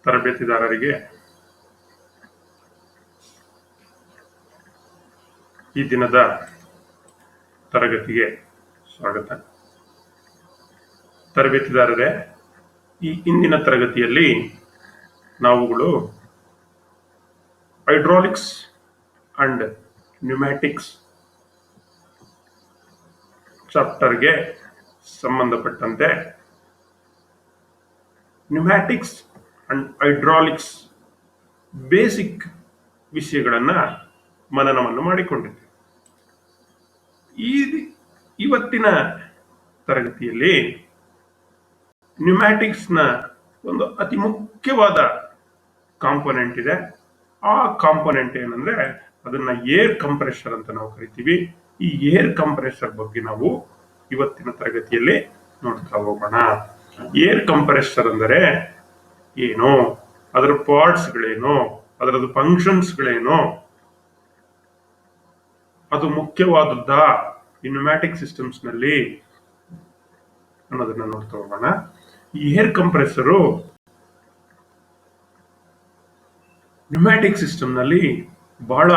ತರಬೇತಿದಾರರಿಗೆ ಈ ದಿನದ ತರಗತಿಗೆ ಸ್ವಾಗತ. ತರಬೇತಿದಾರರೇ, ಈ ಇಂದಿನ ತರಗತಿಯಲ್ಲಿ ನಾವುಗಳು ಹೈಡ್ರಾಲಿಕ್ಸ್ ಅಂಡ್ ನ್ಯೂಮ್ಯಾಟಿಕ್ಸ್ ಚಾಪ್ಟರ್ಗೆ ಸಂಬಂಧಪಟ್ಟಂತೆ ನ್ಯೂಮ್ಯಾಟಿಕ್ಸ್ ಅಂಡ್ ಹೈಡ್ರಾಲಿಕ್ಸ್ ಬೇಸಿಕ್ ವಿಷಯಗಳನ್ನು ಮನನವನ್ನು ಮಾಡಿಕೊಂಡಿದ್ದೇವೆ. ಇವತ್ತಿನ ತರಗತಿಯಲ್ಲಿ ನ್ಯೂಮ್ಯಾಟಿಕ್ಸ್ನ ಒಂದು ಅತಿ ಮುಖ್ಯವಾದ ಕಾಂಪೊನೆಂಟ್ ಇದೆ. ಆ ಕಾಂಪೊನೆಂಟ್ ಏನಂದ್ರೆ ಅದನ್ನ ಏರ್ ಕಂಪ್ರೆಷರ್ ಅಂತ ನಾವು ಕರಿತೀವಿ. ಈ ಏರ್ ಕಂಪ್ರೆಷರ್ ಬಗ್ಗೆ ನಾವು ಇವತ್ತಿನ ತರಗತಿಯಲ್ಲಿ ನೋಡ್ತಾ ಹೋಗೋಣ. ಏರ್ ಕಂಪ್ರೆಷರ್ ಅಂದರೆ ಏನು, ಅದರ ಪಾರ್ಟ್ಸ್ಗಳೇನು, ಅದರದ್ದು ಫಂಕ್ಷನ್ಸ್ಗಳೇನು, ಅದು ಮುಖ್ಯವಾದದ್ದ ಈ ನ್ಯೂಮ್ಯಾಟಿಕ್ ಸಿಸ್ಟಮ್ಸ್ ನಲ್ಲಿ ಅನ್ನೋದನ್ನ ನೋಡ್ತಾ ಹೋಗೋಣ. ಈ ಏರ್ ಕಂಪ್ರೆಸರು ನ್ಯೂಮ್ಯಾಟಿಕ್ ಸಿಸ್ಟಮ್ ನಲ್ಲಿ ಬಹಳ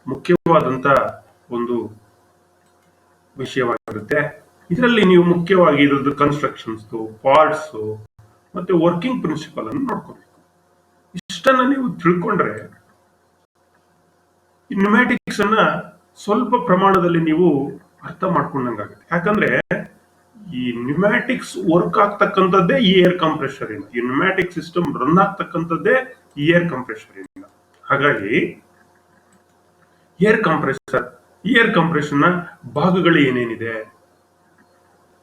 ಮುಖ್ಯವಾದಂತ ಒಂದು ವಿಷಯವಾಗಿರುತ್ತೆ. ಇದರಲ್ಲಿ ನೀವು ಮುಖ್ಯವಾಗಿ ಇದ್ರದ್ದು ಕನ್ಸ್ಟ್ರಕ್ಷನ್ಸ್, ಪಾರ್ಟ್ಸ್ ಮತ್ತೆ ವರ್ಕಿಂಗ್ ಪ್ರಿನ್ಸಿಪಲ್ ಅನ್ನು ನೋಡ್ಕೋಬೇಕು. ಇಷ್ಟನ್ನ ನೀವು ತಿಳ್ಕೊಂಡ್ರೆ ಈ ನ್ಯೂಮ್ಯಾಟಿಕ್ಸ್ ಅನ್ನ ಸ್ವಲ್ಪ ಪ್ರಮಾಣದಲ್ಲಿ ನೀವು ಅರ್ಥ ಮಾಡ್ಕೊಂಡಂಗಾಗುತ್ತೆ. ಯಾಕಂದ್ರೆ ಈ ನ್ಯೂಮ್ಯಾಟಿಕ್ಸ್ ವರ್ಕ್ ಆಗ್ತಕ್ಕಂಥದ್ದೇ ಈ ಏರ್ ಕಂಪ್ರೆಷರ್ ಇಂದ, ಈ ನ್ಯೂಮ್ಯಾಟಿಕ್ ಸಿಸ್ಟಮ್ ರನ್ ಆಗ್ತಕ್ಕಂಥದ್ದೇ ಈ ಏರ್ ಕಂಪ್ರೆಷರ್ ಇಂದ. ಹಾಗಾಗಿ ಏರ್ ಕಂಪ್ರೆಷನ್ ನ ಭಾಗಗಳು ಏನೇನಿದೆ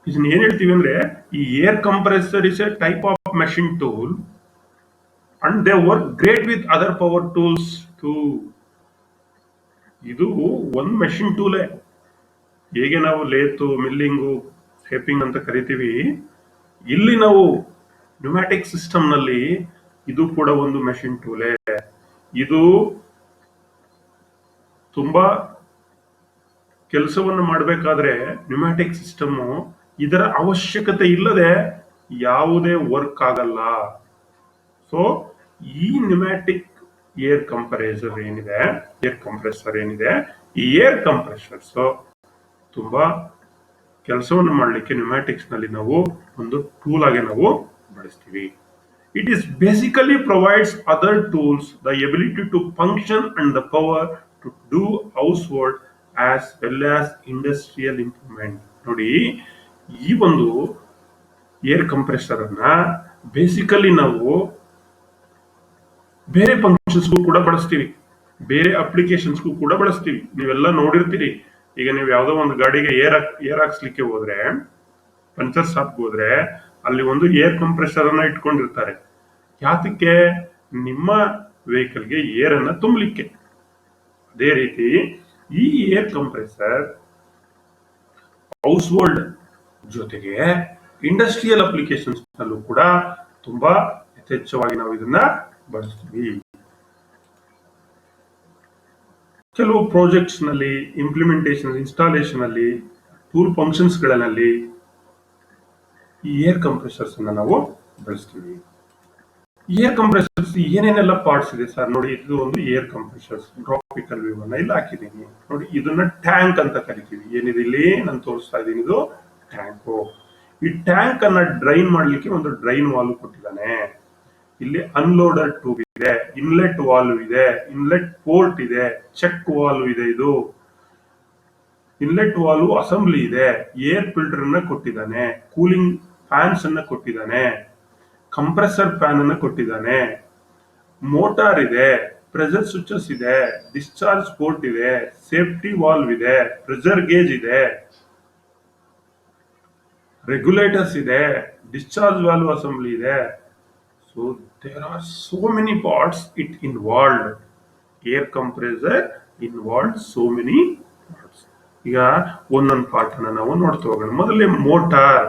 ಇದನ್ನ ಏನ್ ಹೇಳ್ತೀವಿ ಅಂದ್ರೆ, ಈ air compressor is a type of machine tool and they work great with other power tools too. ಇದು ಒಂದು ಮೆಷಿನ್ ಟೂಲೇ. ಹೇಗೆ ನಾವು ಲೇತು, ಮಿಲ್ಲಿಂಗು, ಶೇಪಿಂಗ್ ಅಂತ ಕರಿತೀವಿ, ಇಲ್ಲಿ ನಾವು ನ್ಯೂಮ್ಯಾಟಿಕ್ ಸಿಸ್ಟಮ್ ನಲ್ಲಿ ಇದು ಕೂಡ ಒಂದು ಮೆಷಿನ್ ಟೂಲೇ. ಇದು ತುಂಬಾ ಕೆಲಸವನ್ನು ಮಾಡಬೇಕಾದ್ರೆ ನ್ಯೂಮ್ಯಾಟಿಕ್ ಸಿಸ್ಟಮ್ ಇದರ ಅವಶ್ಯಕತೆ ಇಲ್ಲದೆ ಯಾವುದೇ ವರ್ಕ್ ಆಗಲ್ಲ. ಸೊ ಈ ನ್ಯೂಮ್ಯಾಟಿಕ್ ಏರ್ ಕಂಪ್ರೆಸರ್ ಏನಿದೆ, ಈ ಏರ್ ಕಂಪ್ರೆಸರ್ಸ್ ತುಂಬಾ ಕೆಲಸವನ್ನು ಮಾಡಲಿಕ್ಕೆ ನ್ಯೂಮ್ಯಾಟಿಕ್ಸ್ ನಲ್ಲಿ ನಾವು ಒಂದು ಟೂಲ್ ಆಗಿ ನಾವು ಬಳಸ್ತೀವಿ. It is basically provides other tools the ability to function and the power to do household as well as industrial improvement. ನೋಡಿ, ಈ ಒಂದು ಏರ್ ಕಂಪ್ರೆಸರ್ ಅನ್ನ ಬೇಸಿಕಲಿ ನಾವು ಬೇರೆ ಫಂಕ್ಷನ್ಸ್ಗೂ ಕೂಡ ಬಳಸ್ತೀವಿ, ಬೇರೆ ಅಪ್ಲಿಕೇಶನ್ಸ್ಗೂ ಕೂಡ ಬಳಸ್ತೀವಿ. ನೀವೆಲ್ಲ ನೋಡಿರ್ತೀರಿ. ಈಗ ನೀವು ಯಾವುದೋ ಒಂದು ಗಾಡಿಗೆ ಏರ್ ಹಾಕ್ಸ್ಲಿಕ್ಕೆ ಹೋದ್ರೆ, ಪಂಚರ್ ಶಾಪ್ಗೆ ಹೋದ್ರೆ ಅಲ್ಲಿ ಒಂದು ಏರ್ ಕಂಪ್ರೆಸರ್ ಅನ್ನ ಇಟ್ಕೊಂಡಿರ್ತಾರೆ. ಯಾತಕ್ಕೆ? ನಿಮ್ಮ ವೆಹಿಕಲ್ಗೆ ಏರ್ ಅನ್ನ ತುಂಬಲಿಕ್ಕೆ. ಅದೇ ರೀತಿ ಈ ಏರ್ ಕಂಪ್ರೆಸರ್ ಹೌಸ್ ಹೋಲ್ಡ್ ಜೊತೆಗೆ ಇಂಡಸ್ಟ್ರಿಯಲ್ ಅಪ್ಲಿಕೇಶನ್ಸ್ ನಲ್ಲೂ ಕೂಡ ತುಂಬಾ ಯಥೇಚ್ಛವಾಗಿ ನಾವು ಇದನ್ನ ಬಳಸ್ತೀವಿ. ಕೆಲವು ಪ್ರಾಜೆಕ್ಟ್ಸ್ ನಲ್ಲಿ, ಇಂಪ್ಲಿಮೆಂಟೇಷನ್, ಇನ್ಸ್ಟಾಲೇಷನ್ ಅಲ್ಲಿ, ಟೂಲ್ ಫಂಕ್ಷನ್ಸ್ ಗಳಲ್ಲಿ ಈ ಏರ್ ಕಂಪ್ರೆಸರ್ಸ್ ಅನ್ನ ನಾವು ಬಳಸ್ತೀವಿ. ಏರ್ ಕಂಪ್ರೆಸರ್ಸ್ ಏನೇನೆಲ್ಲ ಪಾರ್ಟ್ಸ್ ಇದೆ ಸರ್? ನೋಡಿ, ಇದು ಒಂದು ಏರ್ ಕಂಪ್ರೆಸರ್ಸ್ ಗ್ರಾಫಿಕಲ್ ವ್ಯೂ ಅನ್ನ ಇಲ್ಲಿ ಹಾಕಿದ್ದೀನಿ. ನೋಡಿ, ಇದನ್ನ ಟ್ಯಾಂಕ್ ಅಂತ ಕರಿತೀವಿ. ಏನಿದೆ ಇಲ್ಲಿ ನಾನು ತೋರಿಸ್ತಾ ಇದ್ದೀನಿ, ಇದು ಟ್ಯಾಂಕ್. ಈ ಟ್ಯಾಂಕ್ ಅನ್ನ ಡ್ರೈನ್ ಮಾಡ್ಲಿಕ್ಕೆ ಒಂದು ಡ್ರೈನ್ ವಾಲ್ವ್ ಕೊಟ್ಟಿದ್ದಾನೆ. ಇಲ್ಲಿ ಅನ್ಲೋಡರ್ ಟ್ಯೂಬ್ ಇದೆ, ಇನ್ಲೆಟ್ ವಾಲ್ವ್ ಇದೆ, ಇನ್ಲೆಟ್ ಪೋರ್ಟ್ ಇದೆ, ಚೆಕ್ ವಾಲ್ವ್ ಇದೆ. ಇದು ಇನ್ಲೆಟ್ ವಾಲ್ವ್ ಅಸೆಂಬ್ಲಿ ಇದೆ, ಏರ್ ಫಿಲ್ಟರ್ ಅನ್ನ ಕೊಟ್ಟಿದ್ದಾನೆ, ಕೂಲಿಂಗ್ ಫ್ಯಾನ್ಸ್ ಅನ್ನ ಕೊಟ್ಟಿದ್ದಾನೆ, ಕಂಪ್ರೆಸರ್ ಫ್ಯಾನ್ ಅನ್ನ ಕೊಟ್ಟಿದ್ದಾನೆ, ಮೋಟಾರ್ ಇದೆ, ಪ್ರೆಷರ್ ಸ್ವಿಚಸ್ ಇದೆ, ಡಿಸ್ಚಾರ್ಜ್ ಪೋರ್ಟ್ ಇದೆ, ಸೇಫ್ಟಿ ವಾಲ್ವ್ ಇದೆ, ಪ್ರೆಷರ್ ಗೇಜ್ ಇದೆ, ರೆಗ್ಯುಲೇಟರ್ಸ್ ಇದೆ, ಡಿಸ್ಚಾರ್ಜ್ ವಾಲ್ವ್ ಅಸೆಂಬ್ಲಿ ಇದೆ. So there are so many parts it involved. Air compressor involved so many parts. ಈಗ ಒಂದೊಂದು ಪಾರ್ಟ್ ಅನ್ನ ನಾವು ನೋಡ್ತಾ ಹೋಗೋಣ. ಮೊದಲೇ ಮೋಟಾರ್.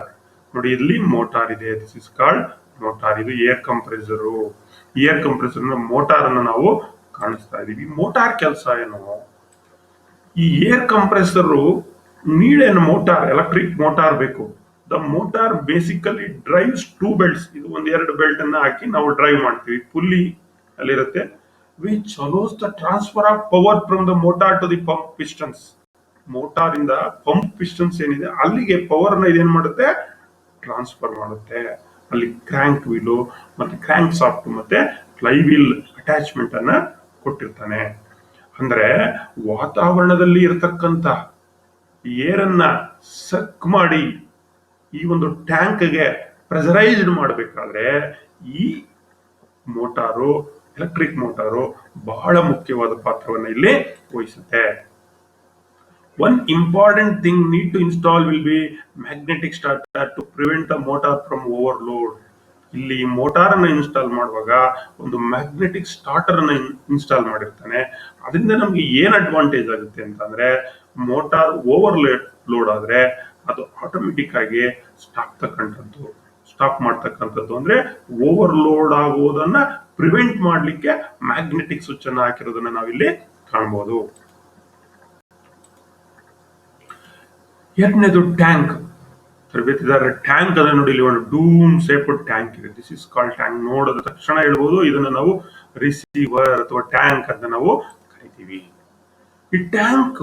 ನೋಡಿ, ಇಲ್ಲಿ ಮೋಟಾರ್ ಇದೆ. This is called motor. ಇದು air compressor. Air compressor motor ಅನ್ನು ನಾವು ಕಾಣಿಸ್ತಾ ಇದೀವಿ. ಮೋಟಾರ್ ಕೆಲಸ ಏನು? ಈ air compressor need an motor, electric motor ಬೇಕು. The motor basically drives two belts, ಇದು ಎರಡು ಬೆಲ್ಟ್ ಅನ್ನ ಹಾಕಿ ನಾವು ಡ್ರೈವ್ ಮಾಡ್ತೀವಿ. ಪುಲ್ಲಿ ಅಲ್ಲಿರುತ್ತೆ, which allows the transfer of power from the motor to the pump pistons. Motor ಇಂದ ಪಂಪ್ ಪಿಸ್ಟನ್ಸ್ ಏನಿದೆ ಅಲ್ಲಿಗೆ ಪವರ್ ನ ಇದೇನ್ ಮಾಡುತ್ತೆ, ಟ್ರಾನ್ಸ್ಫರ್ ಮಾಡುತ್ತೆ. ಅಲ್ಲಿ ಕ್ರ್ಯಾಂಕ್ ವೀಲು ಮತ್ತೆ ಕ್ರ್ಯಾಂಕ್ ಸಾಫ್ಟ್ ಮತ್ತೆ ಫ್ಲೈ ವೀಲ್ ಅಟ್ಯಾಚ್ಮೆಂಟ್ ಅನ್ನ ಕೊಟ್ಟಿರ್ತಾನೆ. ಅಂದ್ರೆ ವಾತಾವರಣದಲ್ಲಿ ಇರತಕ್ಕಂತ ಏರನ್ನ ಸಕ್ ಮಾಡಿ ಈ ಒಂದು ಟ್ಯಾಂಕ್ಗೆ ಪ್ರೆಷರೈಸ್ಡ್ ಮಾಡಬೇಕಾದ್ರೆ ಈ ಮೋಟಾರು, ಎಲೆಕ್ಟ್ರಿಕ್ ಮೋಟಾರು ಬಹಳ ಮುಖ್ಯವಾದ ಪಾತ್ರವನ್ನು ಇಲ್ಲಿ ವಹಿಸುತ್ತೆ. One important thing need to install will be magnetic starter to prevent the motor from overload. ಇಲ್ಲಿ ಮೋಟಾರ್ ಅನ್ನ ಇನ್ಸ್ಟಾಲ್ ಮಾಡುವಾಗ ಒಂದು ಮ್ಯಾಗ್ನೆಟಿಕ್ ಸ್ಟಾರ್ಟರ್ ಅನ್ನ ಇನ್ಸ್ಟಾಲ್ ಮಾಡಿರ್ತಾನೆ. ಅದರಿಂದ ನಮ್ಗೆ ಏನ್ ಅಡ್ವಾಂಟೇಜ್ ಆಗುತ್ತೆ ಅಂತಂದ್ರೆ, ಮೋಟಾರ್ ಓವರ್ ಲೋಡ್ ಆದ್ರೆ ಅದು ಆಟೋಮೆಟಿಕ್ ಆಗಿ ಸ್ಟಾಪ್ ಮಾಡ್ತಕ್ಕಂಥದ್ದು. ಅಂದ್ರೆ ಓವರ್ಲೋಡ್ ಆಗುವುದನ್ನ ಪ್ರಿವೆಂಟ್ ಮಾಡ್ಲಿಕ್ಕೆ ಮ್ಯಾಗ್ನೆಟಿಕ್ ಸ್ವಿಚ್ ಅನ್ನ ಹಾಕಿರೋದನ್ನ ನಾವಿಲ್ಲಿ ಕಾಣಬಹುದು. ಎರಡನೇದು ಟ್ಯಾಂಕ್. ತರಬೇತಿದಾರ ಟ್ಯಾಂಕ್ ಅದ ನೋಡಿ, ಇಲ್ಲಿ ಒಂದು ಡೂಮ್ ಸೇಪ್ ಟ್ಯಾಂಕ್ ಇದೆ. This is called tank. ನೋಡಿದ ತಕ್ಷಣ ಹೇಳ್ಬೋದು ಇದನ್ನ ನಾವು ರಿಸೀವರ್ ಅಥವಾ ಟ್ಯಾಂಕ್ ಅಂತ ನಾವು ಕರಿತೀವಿ. ಈ tank,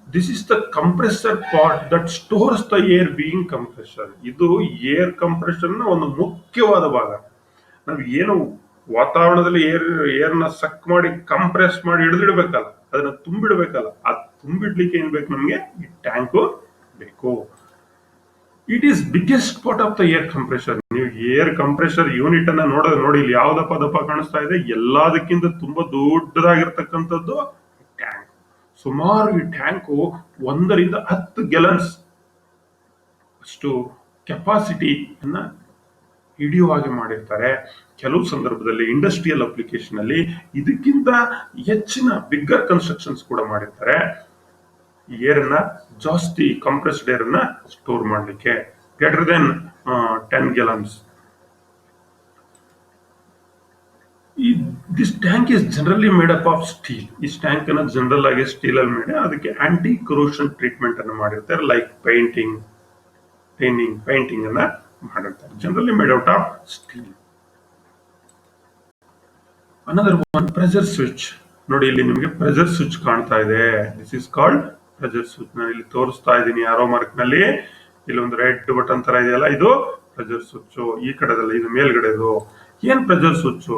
this is the compressor part that stores the air being compressor. ಇದು ಏರ್ ಕಂಪ್ರೆಷನ್ ನ ಒಂದು ಮುಖ್ಯವಾದ ಭಾಗ. ನಾವು ಏನು ವಾತಾವರಣದಲ್ಲಿ ಏರ್ನ ಸಕ್ ಮಾಡಿ ಕಂಪ್ರೆಸ್ ಮಾಡಿ ಹಿಡಿದಿಡ್ಬೇಕಲ್ಲ, ಅದನ್ನ ತುಂಬಿಡ್ಬೇಕಲ್ಲ, ಆ ತುಂಬಿಡ್ಲಿಕ್ಕೆ ಏನ್ ಬೇಕು, ನಮ್ಗೆ ಈ ಟ್ಯಾಂಕ್ ಬೇಕು. It is biggest part of the air compressor. ನೀವು ಏರ್ ಕಂಪ್ರೆಷರ್ ಯೂನಿಟ್ ಅನ್ನ ನೋಡಿ, ಇಲ್ಲಿ ಯಾವ್ದಪ್ಪ ದಪ್ಪ ಕಾಣಿಸ್ತಾ ಇದೆ, ಎಲ್ಲದಕ್ಕಿಂತ ತುಂಬಾ ದೊಡ್ಡದಾಗಿರ್ತಕ್ಕಂಥದ್ದು ಟ್ಯಾಂಕ್. ಸುಮಾರು ಈ ಟ್ಯಾಂಕು 1-10 ಗ್ಯಾಲನ್ಸ್ ಅಷ್ಟು ಕೆಪಾಸಿಟಿ ಅನ್ನ ಹಿಡಿಯುವ ಹಾಗೆ ಮಾಡಿರ್ತಾರೆ. ಕೆಲವು ಸಂದರ್ಭದಲ್ಲಿ ಇಂಡಸ್ಟ್ರಿಯಲ್ ಅಪ್ಲಿಕೇಶನ್ ಅಲ್ಲಿ ಇದಕ್ಕಿಂತ ಹೆಚ್ಚಿನ ಬಿಗ್ಗರ್ ಕನ್ಸ್ಟ್ರಕ್ಷನ್ಸ್ ಕೂಡ ಮಾಡಿರ್ತಾರೆ. ಏರನ್ನ ಜಾಸ್ತಿ ಕಂಪ್ರೆಸ್ಡ್ ಏರ್ ಅನ್ನ ಸ್ಟೋರ್ ಮಾಡಲಿಕ್ಕೆ greater than 10 gallons. This tank is generally made up of steel. ಈ ಟ್ಯಾಂಕ್ ಅನ್ನ ಜನರಲ್ ಆಗಿ ಸ್ಟೀಲ್ ಅಲ್ಲಿ ಮಾಡಿ ಅದಕ್ಕೆ ಆಂಟಿ ಕರೋಷನ್ ಟ್ರೀಟ್ಮೆಂಟ್ ಅನ್ನು ಮಾಡಿರ್ತಾರೆ. ಲೈಕ್ ಪೇಂಟಿಂಗ್ ಅನ್ನ ಮಾಡಿರ್ತಾರೆ. Generally made out of steel. Another one, pressure switch. ನೋಡಿ, ಇಲ್ಲಿ ನಿಮಗೆ ಪ್ರೆಷರ್ ಸ್ವಿಚ್ ಕಾಣ್ತಾ ಇದೆ. This is called pressure switch. ನಾನು ಇಲ್ಲಿ ತೋರಿಸ್ತಾ ಇದ್ದೀನಿ ಆರೋ ಮಾರ್ಕ್ ನಲ್ಲಿ. ಇಲ್ಲಿ ಒಂದು ರೆಡ್ ಬಟನ್ ತರ ಇದೆಯಲ್ಲ, ಇದು ಪ್ರೆಷರ್ ಸ್ವಿಚ್. ಈ ಕಡೆದಲ್ಲ, ಇದು ಮೇಲ್ಗಡೆದು. ಏನ್ pressure switch?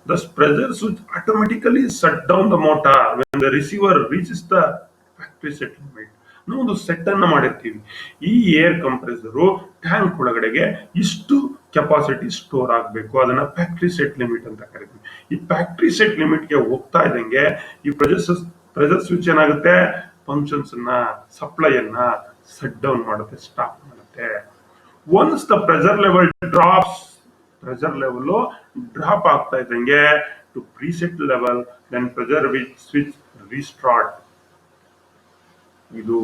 The pressure switch automatically shut down the motor when the receiver reaches the factory set limit. ನಾವು ಒಂದು ಸೆಟ್ ಅನ್ನ ಮಾಡಿರ್ತೀವಿ. ಈ ಏರ್ ಕಂಪ್ರೆಸರ್ ಟ್ಯಾಂಕ್ ಒಳಗಡೆಗೆ ಇಷ್ಟು ಕೆಪಾಸಿಟಿ ಸ್ಟೋರ್ ಆಗಬೇಕು, ಅದನ್ನ ಫ್ಯಾಕ್ಟರಿ ಸೆಟ್ ಲಿಮಿಟ್ ಅಂತ ಕರಿತೀವಿ. ಈ ಫ್ಯಾಕ್ಟರಿ ಸೆಟ್ ಲಿಮಿಟ್ ಗೆ ಹೋಗ್ತಾ ಇದ್ದಂಗೆ ಈ ಪ್ರೆಷರ್ ಸ್ವಿಚ್ ಏನಾಗುತ್ತೆ, ಫಂಕ್ಷನ್ಸ್ ಅನ್ನ, ಸಪ್ಲೈ ಅನ್ನ ಸೆಟ್ ಡೌನ್ ಮಾಡುತ್ತೆ, ಸ್ಟಾಪ್ ಮಾಡುತ್ತೆ. Once the pressure level drops, pressure level drop ಆಗ್ತಾ ಇದ್ದಂಗೆ to preset level, then pressure switch restart. ಇದು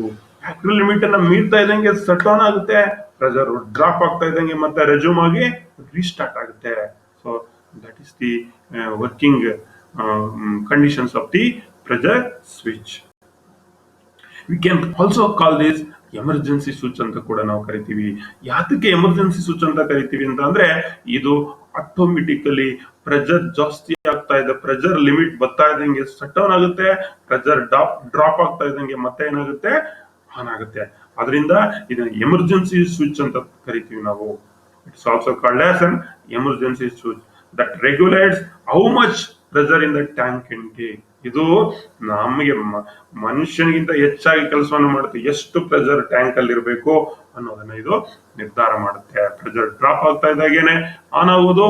ಫ್ಯಾಕ್ಟರಿ ಲಿಮಿಟ್ ಅನ್ನ ಮೀರ್ತಾ ಇದ್ದಂಗೆ ಸಟ್ ಡೌನ್ ಆಗುತ್ತೆ, ಪ್ರೆಷರ್ ಡ್ರಾಪ್ ಆಗ್ತಾ ಇದ್ದಂಗೆ ಮತ್ತೆ ರೆಸ್ಯೂಮ್ ಆಗಿ ರೀಸ್ಟಾರ್ಟ್ ಆಗುತ್ತೆ. So that is the working conditions of the pressure switch. We can also call this emergency switch ಅಂತ ಕೂಡ ನಾವು ಕರಿತೀವಿ. ಯಾತಕ್ಕೆ ಎಮರ್ಜೆನ್ಸಿ ಸ್ವಿಚ್ ಅಂತ ಕರಿತೀವಿ ಅಂತ ಅಂದ್ರೆ, ಇದು ಆಟೋಮೆಟಿಕಲಿ ಪ್ರೆಷರ್ ಜಾಸ್ತಿ ಆಗ್ತಾ ಇದೆ, ಪ್ರೆಷರ್ ಲಿಮಿಟ್ ಬರ್ತಾ ಇದ್ದಂಗೆ ಸಟ್ ಡೌನ್ ಆಗುತ್ತೆ, ಪ್ರೆಷರ್ ಡ್ರಾಪ್ ಆಗ್ತಾ ಇದ್ದಂಗೆ ಮತ್ತೆ ಏನಾಗುತ್ತೆ, ಆನ್ ಆಗುತ್ತೆ. ಅದರಿಂದ ಇದನ್ನ ಎಮರ್ಜೆನ್ಸಿ ಸ್ವಿಚ್ ಅಂತ ಕರಿತೀವಿ ನಾವು. It's also called as an emergency switch that regulates how much pressure in the tank intake. ಇದು ನಮಗೆ ಮನುಷ್ಯನಿಗಿಂತ ಹೆಚ್ಚಾಗಿ ಕೆಲಸವನ್ನು ಮಾಡುತ್ತೆ. ಎಷ್ಟು ಪ್ರೆಷರ್ ಟ್ಯಾಂಕ್ ಅಲ್ಲಿ ಇರಬೇಕು ಅನ್ನೋದನ್ನ ಇದು ನಿರ್ಧಾರ ಮಾಡುತ್ತೆ. ಪ್ರೆಷರ್ ಡ್ರಾಪ್ ಆಗ್ತಾ ಇದ್ದಾಗೇನೆ ಆನ್ ಆಗೋದು,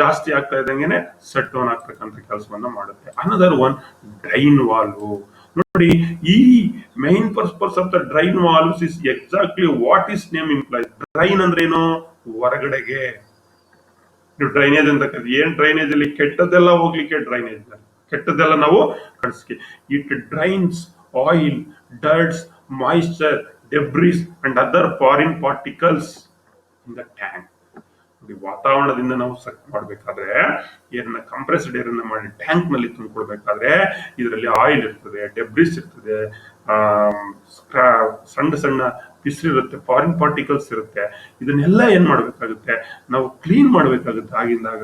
ಜಾಸ್ತಿ ಆಗ್ತಾ ಇದ್ದಂಗೆನೆ ಸೆಟ್ ಡೌನ್ ಆಗ್ತಕ್ಕಂಥ ಕೆಲಸವನ್ನ ಮಾಡುತ್ತೆ. Another one, drain valve. ನೋಡಿ, ಈ main purpose of the drain valves is exactly what is name implies. Drain ಅಂದ್ರೆ ಏನು? ಹೊರಗಡೆಗೆ. ನೀವು ಡ್ರೈನೇಜ್ ಅಂತ ಕರೀತೀವಿ. ಏನ್ ಡ್ರೈನೇಜ್ ಅಲ್ಲಿ ಕೆಟ್ಟದ್ದೆಲ್ಲ ಹೋಗ್ಲಿಕ್ಕೆ ಡ್ರೈನೇಜ್, ಕೆಟ್ಟದ್ದೆಲ್ಲ ನಾವು ಕಳಿಸ್ಕೆ. It drains oil, dirts, moisture, debris and other foreign particles in the tank. ವಾತಾವರಣದಿಂದ ನಾವು ಸಕ್ ಮಾಡಬೇಕಾದ್ರೆ, ಏರನ್ನ ಕಂಪ್ರೆಸ್ಡ್ ಏರ್ ಅನ್ನ ಮಾಡಿ ಟ್ಯಾಂಕ್ ನಲ್ಲಿ ತುಂಬಿಕೊಳ್ಬೇಕಾದ್ರೆ ಇದರಲ್ಲಿ ಆಯಿಲ್ ಇರ್ತದೆ, ಡೆಬ್ರಿಸ್ ಇರ್ತದೆ, ಸಣ್ಣ ಸಣ್ಣ ಇರುತ್ತೆ, ಫಾರಿನ್ ಪಾರ್ಟಿಕಲ್ಸ್ ಇರುತ್ತೆ. ಇದನ್ನೆಲ್ಲ ಏನ್ ಮಾಡ್ಬೇಕಾಗುತ್ತೆ, ನಾವು ಕ್ಲೀನ್ ಮಾಡ್ಬೇಕಾಗುತ್ತೆ. ಆಗಿಂದಾಗ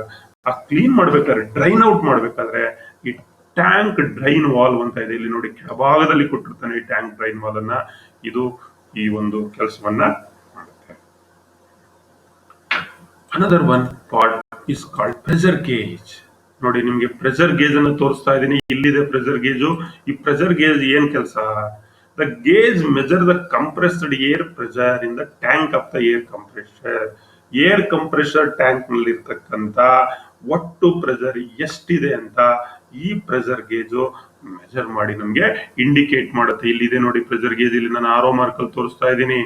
ಆ ಕ್ಲೀನ್ ಮಾಡ್ಬೇಕಾದ್ರೆ, ಡ್ರೈನ್ ಔಟ್ ಮಾಡ್ಬೇಕಾದ್ರೆ ಈ ಟ್ಯಾಂಕ್ ಡ್ರೈನ್ ವಾಲ್ವ್ ಅಂತ ಇದೆ, ಇಲ್ಲಿ ನೋಡಿ ಕೆಳಭಾಗದಲ್ಲಿ ಕೊಟ್ಟಿರ್ತಾನೆ ಈ ಟ್ಯಾಂಕ್ ಡ್ರೈನ್ ವಾಲ್ ಅನ್ನ. ಇದು ಈ ಒಂದು ಕೆಲಸವನ್ನ ಮಾಡುತ್ತೆ. Another one part is called pressure gauge. ನೋಡಿ, ನಿಮ್ಗೆ ಪ್ರೆಷರ್ ಗೇಜ್ ಅನ್ನು ತೋರಿಸ್ತಾ ಇದ್ದೀನಿ. ಇಲ್ಲಿದೆ ಪ್ರೆಷರ್ ಗೇಜು. ಈ ಪ್ರೆಷರ್ ಗೇಜ್ ಏನ್ ಕೆಲಸ? The gauge measure the compressed air pressure in the tank of the air compressor. Air compressor tank ನಲ್ಲಿ ಇರ್ತಕ್ಕಂತ ಒಟ್ಟು ಪ್ರೆಷರ್ ಎಷ್ಟಿದೆ ಅಂತ ಈ ಪ್ರೆಷರ್ ಗೇಜು ಮೆಜರ್ ಮಾಡಿ ನಮ್ಗೆ ಇಂಡಿಕೇಟ್ ಮಾಡುತ್ತೆ. ಇಲ್ಲಿದೆ ನೋಡಿ ಪ್ರೆಷರ್ ಗೇಜ್. ಇಲ್ಲಿ ನಾನು ಆರೋ ಮಾರ್ಕ್ ಅಲ್ಲಿ ತೋರಿಸ್ತಾ ಇದ್ದೀನಿ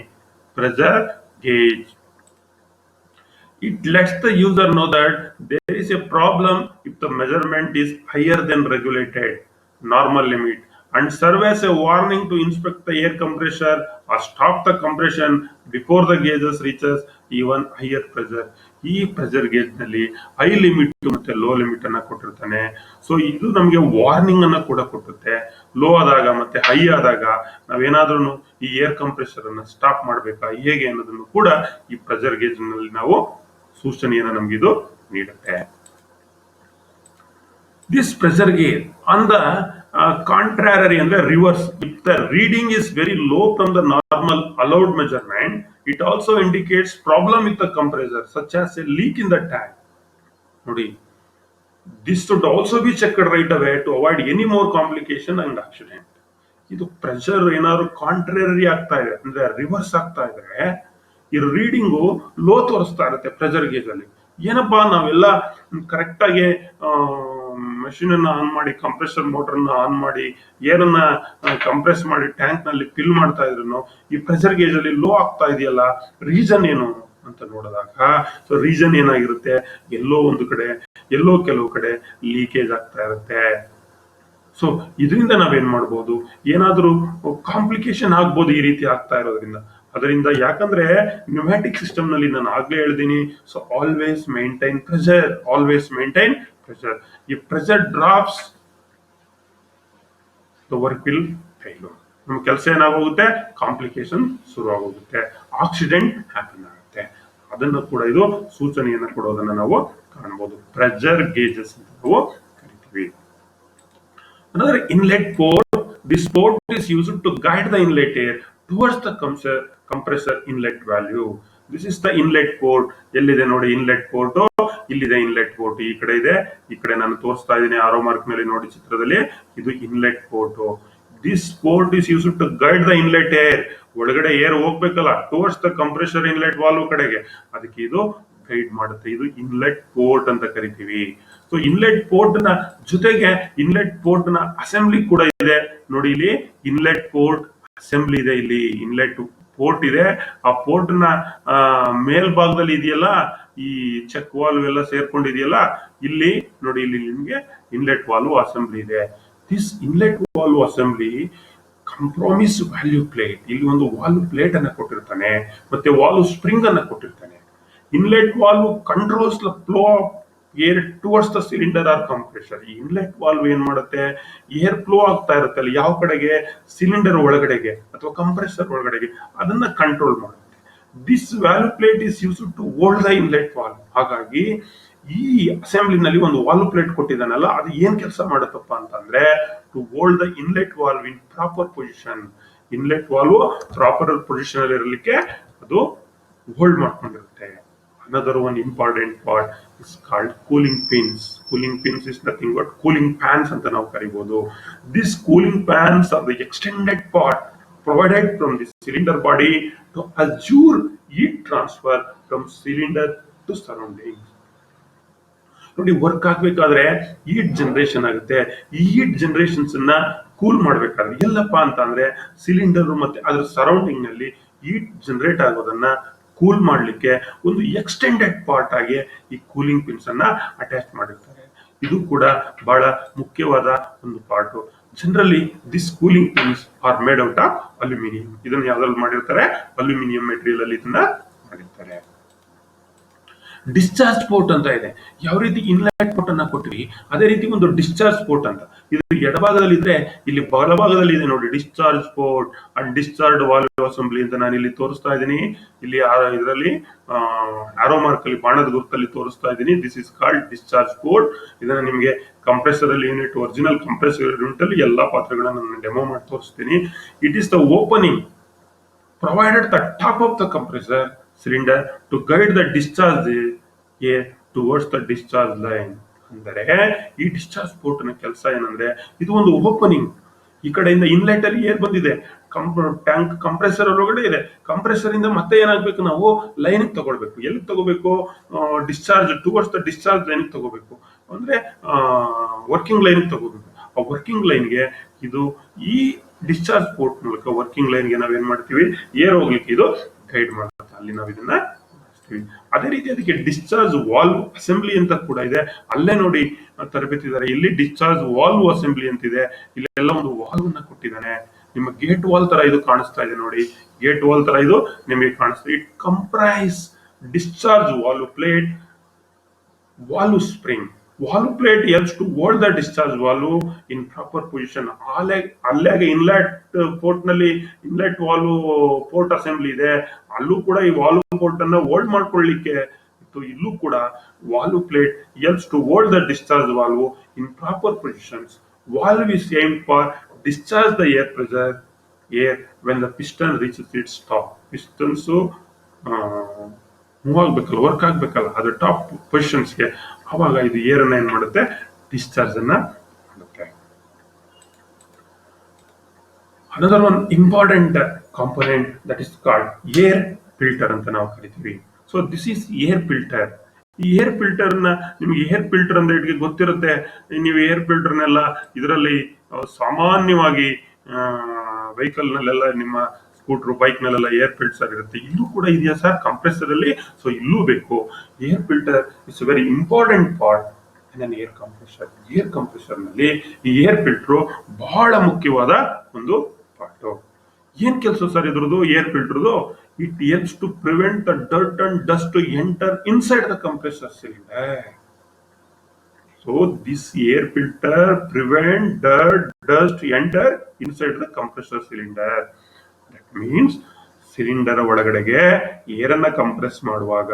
pressure gauge. It lets the user know that there is a problem if the measurement is higher than regulated normal limit and serve as a warning to inspect the air compressor or stop the compression before the gauges reaches even higher pressure. ಈ pressure gauge ನಲ್ಲಿ high limit ಮತ್ತೆ low limit ಅನ್ನ ಕೊಟ್ಟಿರ್ತಾನೆ. So ಇದು ನಮಗೆ warning ಅನ್ನ ಕೂಡ ಕೊಟ್ಟುತ್ತೆ. Low ಆದಾಗ ಮತ್ತೆ ಹೈ ಆದಾಗ ನಾವೇನಾದ್ರೂ ಈ ಏರ್ ಕಂಪ್ರೆಸರ್ ಅನ್ನ ಸ್ಟಾಪ್ ಮಾಡ್ಬೇಕಾ ಹೇಗೆ ಅನ್ನೋದನ್ನು ಕೂಡ ಈ ಪ್ರೆಷರ್ ಗೇಜ್ ನಲ್ಲಿ ನಾವು ಸೂಚನೆಯನ್ನು ನಮ್ಗೆ ಇದು ನೀಡುತ್ತೆ. This pressure gauge on the contrary ಅಂದ್ರೆ reverse, if the reading is very low from the normal allowed measurement, it also indicates problem with the compressor such as a leak in the tank. ನೋಡಿ, this should also be checked right away to avoid any more complication and accident. ಇದು pressure ಏನಾದ್ರು contrary ಆಗ್ತಾ ಇದೆ ಅಂದ್ರೆ reverse ಆಗ್ತಾ ಇದ್ರೆ ಈ reading low ತೋರಿಸ್ತಾ ಇರುತ್ತೆ ಪ್ರೆಷರ್ ಗೇಜ್ ಅಲ್ಲಿ. ಏನಪ್ಪಾ, ನಾವೆಲ್ಲ ಕರೆಕ್ಟ್ ಆಗಿ ಮಷಿನ್ ಅನ್ನ ಆನ್ ಮಾಡಿ, ಕಂಪ್ರೆಸರ್ ಮೋಟರ್ ಅನ್ನ ಆನ್ ಮಾಡಿ, ಏರ್ ಅನ್ನ ಕಂಪ್ರೆಸ್ ಮಾಡಿ ಟ್ಯಾಂಕ್ ನಲ್ಲಿ ಫಿಲ್ ಮಾಡ್ತಾ ಇದ್ರು ಈ ಪ್ರೆಷರ್ ಗೇಜ್ ಅಲ್ಲಿ ಲೋ ಆಗ್ತಾ ಇದೆಯಲ್ಲ, ರೀಸನ್ ಏನು ಅಂತ ನೋಡಿದಾಗ, ಸೊ ರೀಸನ್ ಏನಾಗಿರುತ್ತೆ, ಎಲ್ಲೋ ಒಂದು ಕಡೆ, ಎಲ್ಲೋ ಕೆಲವು ಕಡೆ ಲೀಕೇಜ್ ಆಗ್ತಾ ಇರುತ್ತೆ. ಸೊ ಇದರಿಂದ ನಾವೇನ್ ಮಾಡ್ಬೋದು, ಏನಾದ್ರೂ ಕಾಂಪ್ಲಿಕೇಶನ್ ಆಗ್ಬೋದು ಈ ರೀತಿ ಆಗ್ತಾ ಇರೋದ್ರಿಂದ. ಅದರಿಂದ ಯಾಕಂದ್ರೆ ನ್ಯೂಮ್ಯಾಟಿಕ್ ಸಿಸ್ಟಮ್ ನಲ್ಲಿ ನಾನು ಆಗ್ಲೇ ಹೇಳಿದೀನಿ, so always maintain pressure, always maintain pressure. ಈ pressure drops the work will fail. ನಮ್ಮ ಕೆಲಸ ಏನಾಗೋಗುತ್ತೆ, ಕಾಂಪ್ಲಿಕೇಶನ್ ಶುರು ಆಗೋಗುತ್ತೆ, ಆಕ್ಸಿಡೆಂಟ್ ಹ್ಯಾಪನ್ ಆಗುತ್ತೆ. ಅದನ್ನು ಕೂಡ ಇದು ಸೂಚನೆಯನ್ನು ಕೊಡೋದನ್ನ ನಾವು ಕಾಣಬಹುದು. ಪ್ರೆಷರ್ ಗೇಜಸ್ ಅಂತ ನಾವು ಕರಿತೀವಿ. Another inlet port. This port is used to guide the inlet air towards the compressor inlet value. This is the inlet port. ಎಲ್ಲಿದೆ ನೋಡಿ ಇನ್ಲೆಟ್ ಪೋರ್ಟ್, ಇಲ್ಲಿದೆ ಇನ್ಲೆಟ್ ಪೋರ್ಟ್, ಈ ಕಡೆ ಇದೆ, ಈ ಕಡೆ ನಾನು ತೋರಿಸ್ತಾ ಇದ್ದೀನಿ ಆರೋ ಮಾರ್ಕ್ ನಲ್ಲಿ ನೋಡಿ ಚಿತ್ರದಲ್ಲಿ. ಇದು inlet port. This port is used to guide the inlet air. ಒಳಗಡೆ ಏರ್ ಹೋಗ್ಬೇಕಲ್ಲ towards the compressor inlet valve ಕಡೆಗೆ, ಅದಕ್ಕೆ ಇದು ಗೈಡ್ ಮಾಡುತ್ತೆ. ಇದು ಇನ್ಲೆಟ್ ಪೋರ್ಟ್ ಅಂತ ಕರಿತೀವಿ. ಸೊ ಇನ್ಲೆಟ್ ಪೋರ್ಟ್ ನ ಜೊತೆಗೆ ಇನ್ಲೆಟ್ ಪೋರ್ಟ್ ನ ಅಸೆಂಬ್ಲಿ ಕೂಡ ಇದೆ. ನೋಡಿ ಇಲ್ಲಿ ಇನ್ಲೆಟ್ ಪೋರ್ಟ್ ಅಸೆಂಬ್ಲಿ ಇದೆ, ಇಲ್ಲಿ ಇನ್ಲೆಟ್ ಪೋರ್ಟ್ ಇದೆ. ಆ ಪೋರ್ಟ್ ನ ಮೇಲ್ಭಾಗದಲ್ಲಿ ಇದೆಯಲ್ಲ ಈ ಚೆಕ್ ವಾಲ್ವ್ ಎಲ್ಲ ಸೇರ್ಕೊಂಡಿದೆಯಲ್ಲ, ಇಲ್ಲಿ ನೋಡಿ, ಇಲ್ಲಿ ನಿಮ್ಗೆ ಇನ್ಲೆಟ್ ವಾಲ್ವ್ ಅಸೆಂಬ್ಲಿ ಇದೆ. This inlet valve assembly compromise value plate. ಇಲ್ಲಿ ಒಂದು ವಾಲ್ವ್ ಪ್ಲೇಟ್ ಅನ್ನ ಕೊಟ್ಟಿರ್ತಾನೆ, ಮತ್ತೆ ವಾಲ್ವ್ ಸ್ಪ್ರಿಂಗ್ ಅನ್ನ ಕೊಟ್ಟಿರ್ತಾನೆ. Inlet valve controls the flow of air towards the cylinder or compressor. ಈ ಇನ್ಲೆಟ್ ವಾಲ್ವ್ ಏನ್ ಮಾಡುತ್ತೆ, ಏರ್ ಫ್ಲೋ ಆಗ್ತಾ ಇರುತ್ತೆ ಅಲ್ಲಿ ಯಾವ ಕಡೆಗೆ, ಸಿಲಿಂಡರ್ ಒಳಗಡೆಗೆ ಅಥವಾ ಕಂಪ್ರೆಸರ್ ಒಳಗಡೆಗೆ, ಅದನ್ನ ಕಂಟ್ರೋಲ್ ಮಾಡುತ್ತೆ. This valve plate is used to hold the inlet valve. ಹಾಗಾಗಿ ಈ ಅಸೆಂಬ್ಲಿನಲ್ಲಿ ಒಂದು ವಾಲ್ವ್ ಪ್ಲೇಟ್ ಕೊಟ್ಟಿದ್ದಾನಲ್ಲ, ಅದು ಏನ್ ಕೆಲಸ ಮಾಡುತ್ತಪ್ಪ ಅಂತಂದ್ರೆ to hold the inlet valve in proper position. Inlet valve proper position ಅಲ್ಲಿ ಇರಲಿಕ್ಕೆ ಅದು ಹೋಲ್ಡ್ ಮಾಡ್ಕೊಂಡಿರುತ್ತೆ. Another one important part is called cooling pins. Cooling pins is nothing but cooling fans ಅಂತ ನಾವು ಕರಿಬಹುದು. These cooling fans are the extended part provided from the cylinder body to assure heat transfer from cylinder to surroundings. ನೋಡಿ, work ಆಗ್ಬೇಕಾದ್ರೆ heat generation ಆಗುತ್ತೆ. ಈ heat generations ಅನ್ನ cool ಮಾಡ್ಬೇಕಾದ್ರೆ ಎಲ್ಲಪ್ಪ ಅಂತ ಅಂದ್ರೆ ಸಿಲಿಂಡರ್ ಮತ್ತೆ ಅದ್ರ ಸರೌಂಡಿಂಗ್ ನಲ್ಲಿ ಹೀಟ್ ಜನರೇಟ್ ಆಗೋದನ್ನ ಕೂಲ್ ಮಾಡ್ಲಿಕ್ಕೆ ಒಂದು ಎಕ್ಸ್ಟೆಂಡೆಡ್ ಪಾರ್ಟ್ ಆಗಿ ಈ ಕೂಲಿಂಗ್ ಪಿನ್ಸ್ ಅನ್ನ ಅಟ್ಯಾಚ್ ಮಾಡಿರ್ತಾರೆ. ಇದು ಕೂಡ ಬಹಳ ಮುಖ್ಯವಾದ ಒಂದು part. Generally this cooling pins are made out of aluminium. ಇದನ್ನ ಯಾವ್ದ್ರಲ್ಲಿ ಮಾಡಿರ್ತಾರೆ, ಅಲ್ಯೂಮಿನಿಯಂ ಮೆಟೀರಿಯಲ್ ಅಲ್ಲಿ ಇದನ್ನ ಮಾಡಿರ್ತಾರೆ. ಡಿಸ್ಚಾರ್ಜ್ ಪೋರ್ಟ್ ಅಂತ ಇದೆ. ಯಾವ ರೀತಿ ಇನ್ಲೆಟ್ ಪೋರ್ಟ್ ಅನ್ನ ಕೊಟ್ವಿ ಅದೇ ರೀತಿ ಒಂದು ಡಿಸ್ಚಾರ್ಜ್ ಪೋರ್ಟ್ ಅಂತ. ಇದು ಎಡಭಾಗದಲ್ಲಿ ಇದ್ರೆ ಇಲ್ಲಿ ಬಲಭಾಗದಲ್ಲಿ ಇದೆ ನೋಡಿ discharge port and discharge valve assembly ಅಂತ ನಾನು ಇಲ್ಲಿ ತೋರಿಸ್ತಾ ಇದ್ದೀನಿ. ಇಲ್ಲಿ ಇದರಲ್ಲಿ ಆರೋ ಮಾರ್ಕ್ ಅಲ್ಲಿ ಬಾಣದ ಗುರುತಲ್ಲಿ ತೋರಿಸ್ತಾ ಇದ್ದೀನಿ. This is called discharge port. ಇದನ್ನ ನಿಮಗೆ ಕಂಪ್ರೆಸರ್ ಅಲ್ಲಿ ಯೂನಿಟ್ ಒರಿಜಿನಲ್ ಕಂಪ್ರೆಸರ್ ಯೂನಿಟ್ ಅಲ್ಲಿ ಎಲ್ಲಾ ಪಾತ್ರಗಳನ್ನ ನಾನು ಡೆಮೋ ಮಾಡಿ ತೋರಿಸ್ತೀನಿ. It is the opening provided the top of the compressor cylinder to guide the discharge air towards the discharge line. ಅಂದರೆ ಈ ಡಿಸ್ಚಾರ್ಜ್ ಪೋರ್ಟ್ ನ ಕೆಲಸ ಏನಂದ್ರೆ ಇದು ಒಂದು ಓಪನಿಂಗ್. ಈ ಕಡೆಯಿಂದ ಇನ್ಲೆಟ್ ಅಲ್ಲಿ ಏರ್ ಬಂದಿದೆ, ಟ್ಯಾಂಕ್ ಕಂಪ್ರೆಸರ್ ಒಳಗಡೆ ಇದೆ. ಕಂಪ್ರೆಸರ್ ಇಂದ ಮತ್ತೆ ಏನಾಗಬೇಕು, ನಾವು ಲೈನ್ ತಗೊಳ್ಬೇಕು. ಎಲ್ಲಿ ತಗೋಬೇಕು? Discharge towards the discharge line ತಗೋಬೇಕು, ಅಂದ್ರೆ ವರ್ಕಿಂಗ್ ಲೈನ್ ತಗೋಬೇಕು. ಆ ವರ್ಕಿಂಗ್ ಲೈನ್ಗೆ ಇದು ಈ ಡಿಸ್ಚಾರ್ಜ್ ಪೋರ್ಟ್ ಮೂಲಕ ವರ್ಕಿಂಗ್ ಲೈನ್ಗೆ ನಾವೇನ್ ಮಾಡ್ತೀವಿ, ಏರ್ ಹೋಗ್ಲಿಕ್ಕೆ ಇದು ಗೈಡ್ ಮಾಡುತ್ತೆ. ಅಲ್ಲಿ ನಾವು ಇದನ್ನ ಮಾಡ್ತೀವಿ. ಅದೇ ರೀತಿ ಅದಕ್ಕೆ ಡಿಸ್ಚಾರ್ಜ್ ವಾಲ್ವ್ ಅಸೆಂಬ್ಲಿ ಅಂತ ಕೂಡ ಇದೆ. ಅಲ್ಲೇ ನೋಡಿ ತರಬೇತಿದ್ದಾರೆ, ಇಲ್ಲಿ ಡಿಸ್ಚಾರ್ಜ್ ವಾಲ್ವ್ ಅಸೆಂಬ್ಲಿ ಅಂತಿದೆ. ಇಲ್ಲೆಲ್ಲ ಒಂದು ವಾಲ್ವ್ ಅನ್ನ ಕೊಟ್ಟಿದ್ದಾನೆ. ನಿಮ್ಮ ಗೇಟ್ ವಾಲ್ ತರ ಇದು ಕಾಣಿಸ್ತಾ ಇದೆ ನೋಡಿ, ಗೇಟ್ ವಾಲ್ ತರ ಇದು ನಿಮಗೆ ಕಾಣಿಸ್ತಾ. It comprise discharge valve plate, valve spring. Valve plate helps to hold the discharge valve in proper position. ಅಲ್ಲಾಗೆ ಇನ್ಲೆಟ್ ಪೋರ್ಟ್ ನಲ್ಲಿ ಇನ್ಲೆಟ್ ವಾಲ್ವ್ ಪೋರ್ಟ್ ಅಸೆಂಬ್ಲಿ ಇದೆ. ಅಲ್ಲೂ ಕೂಡ ಈ ವಾಲ್ವ್ ಪೋರ್ಟ್ ಅನ್ನ ಹೋಲ್ಡ್ ಮಾಡ್ಕೊಳ್ಳಿಕ್ಕೆ ಇತ್ತು. ಇಲ್ಲೂ ಕೂಡ valve plate helps to hold the discharge valve in proper positions. Valve is aimed for discharge the air pressure air when the piston reaches its top. Pistons move ಆಗ್ಬೇಕಲ್ಲ, work ಆಗ್ಬೇಕಲ್ಲ, ಅದು top ಪೊಸಿಷನ್ಸ್ಗೆ. ಅವಾಗ ಇದು air ಅನ್ನ ಏನ್ ಮಾಡುತ್ತೆ, discharge ಅನ್ನ ಮಾಡುತ್ತೆ. Another one important component that is called air filter ಅಂತ ನಾವು ಕರಿತೀವಿ. So this is air filter. ಈ ಏರ್ ಫಿಲ್ಟರ್ ನ ನಿಮ್ಗೆ ಏರ್ ಫಿಲ್ಟರ್ ಅಂದ್ರೆ ಇಟ್ಗೆ ಗೊತ್ತಿರುತ್ತೆ. ನೀವು ಏರ್ ಫಿಲ್ಟರ್ನೆಲ್ಲ ಇದರಲ್ಲಿ ಸಾಮಾನ್ಯವಾಗಿ ವೆಹಿಕಲ್ ನಲ್ಲೆಲ್ಲ, ನಿಮ್ಮ ಸ್ಕೂಟರ್ ಬೈಕ್ ನಲ್ಲೆಲ್ಲ ಏರ್ ಫಿಲ್ಟರ್ ಇರುತ್ತೆ. ಇಲ್ಲೂ ಕೂಡ ಇದೆಯಾ ಸರ್ ಕಂಪ್ರೆಸರ್ ಅಲ್ಲಿ? ಸೊ ಇಲ್ಲೂ ಬೇಕು. Air filter is very important part in an air compressor. Air compressor ನಲ್ಲಿ ಈ ಏರ್ ಫಿಲ್ಟರ್ ಬಹಳ ಮುಖ್ಯವಾದ ಒಂದು ಪಾರ್ಟ್. ಏನ್ ಕೆಲಸ ಸರ್ ಇದ್ರದ್ದು ಏರ್ ಫಿಲ್ಟರ್ದು? It helps to prevent the dirt and dust to enter inside the compressor cylinder. So this air filter prevent dirt, dust enter inside the compressor cylinder. That means cylinder ಒಳಗಡೆಗೆ air ಅನ್ನ compress ಮಾಡುವಾಗ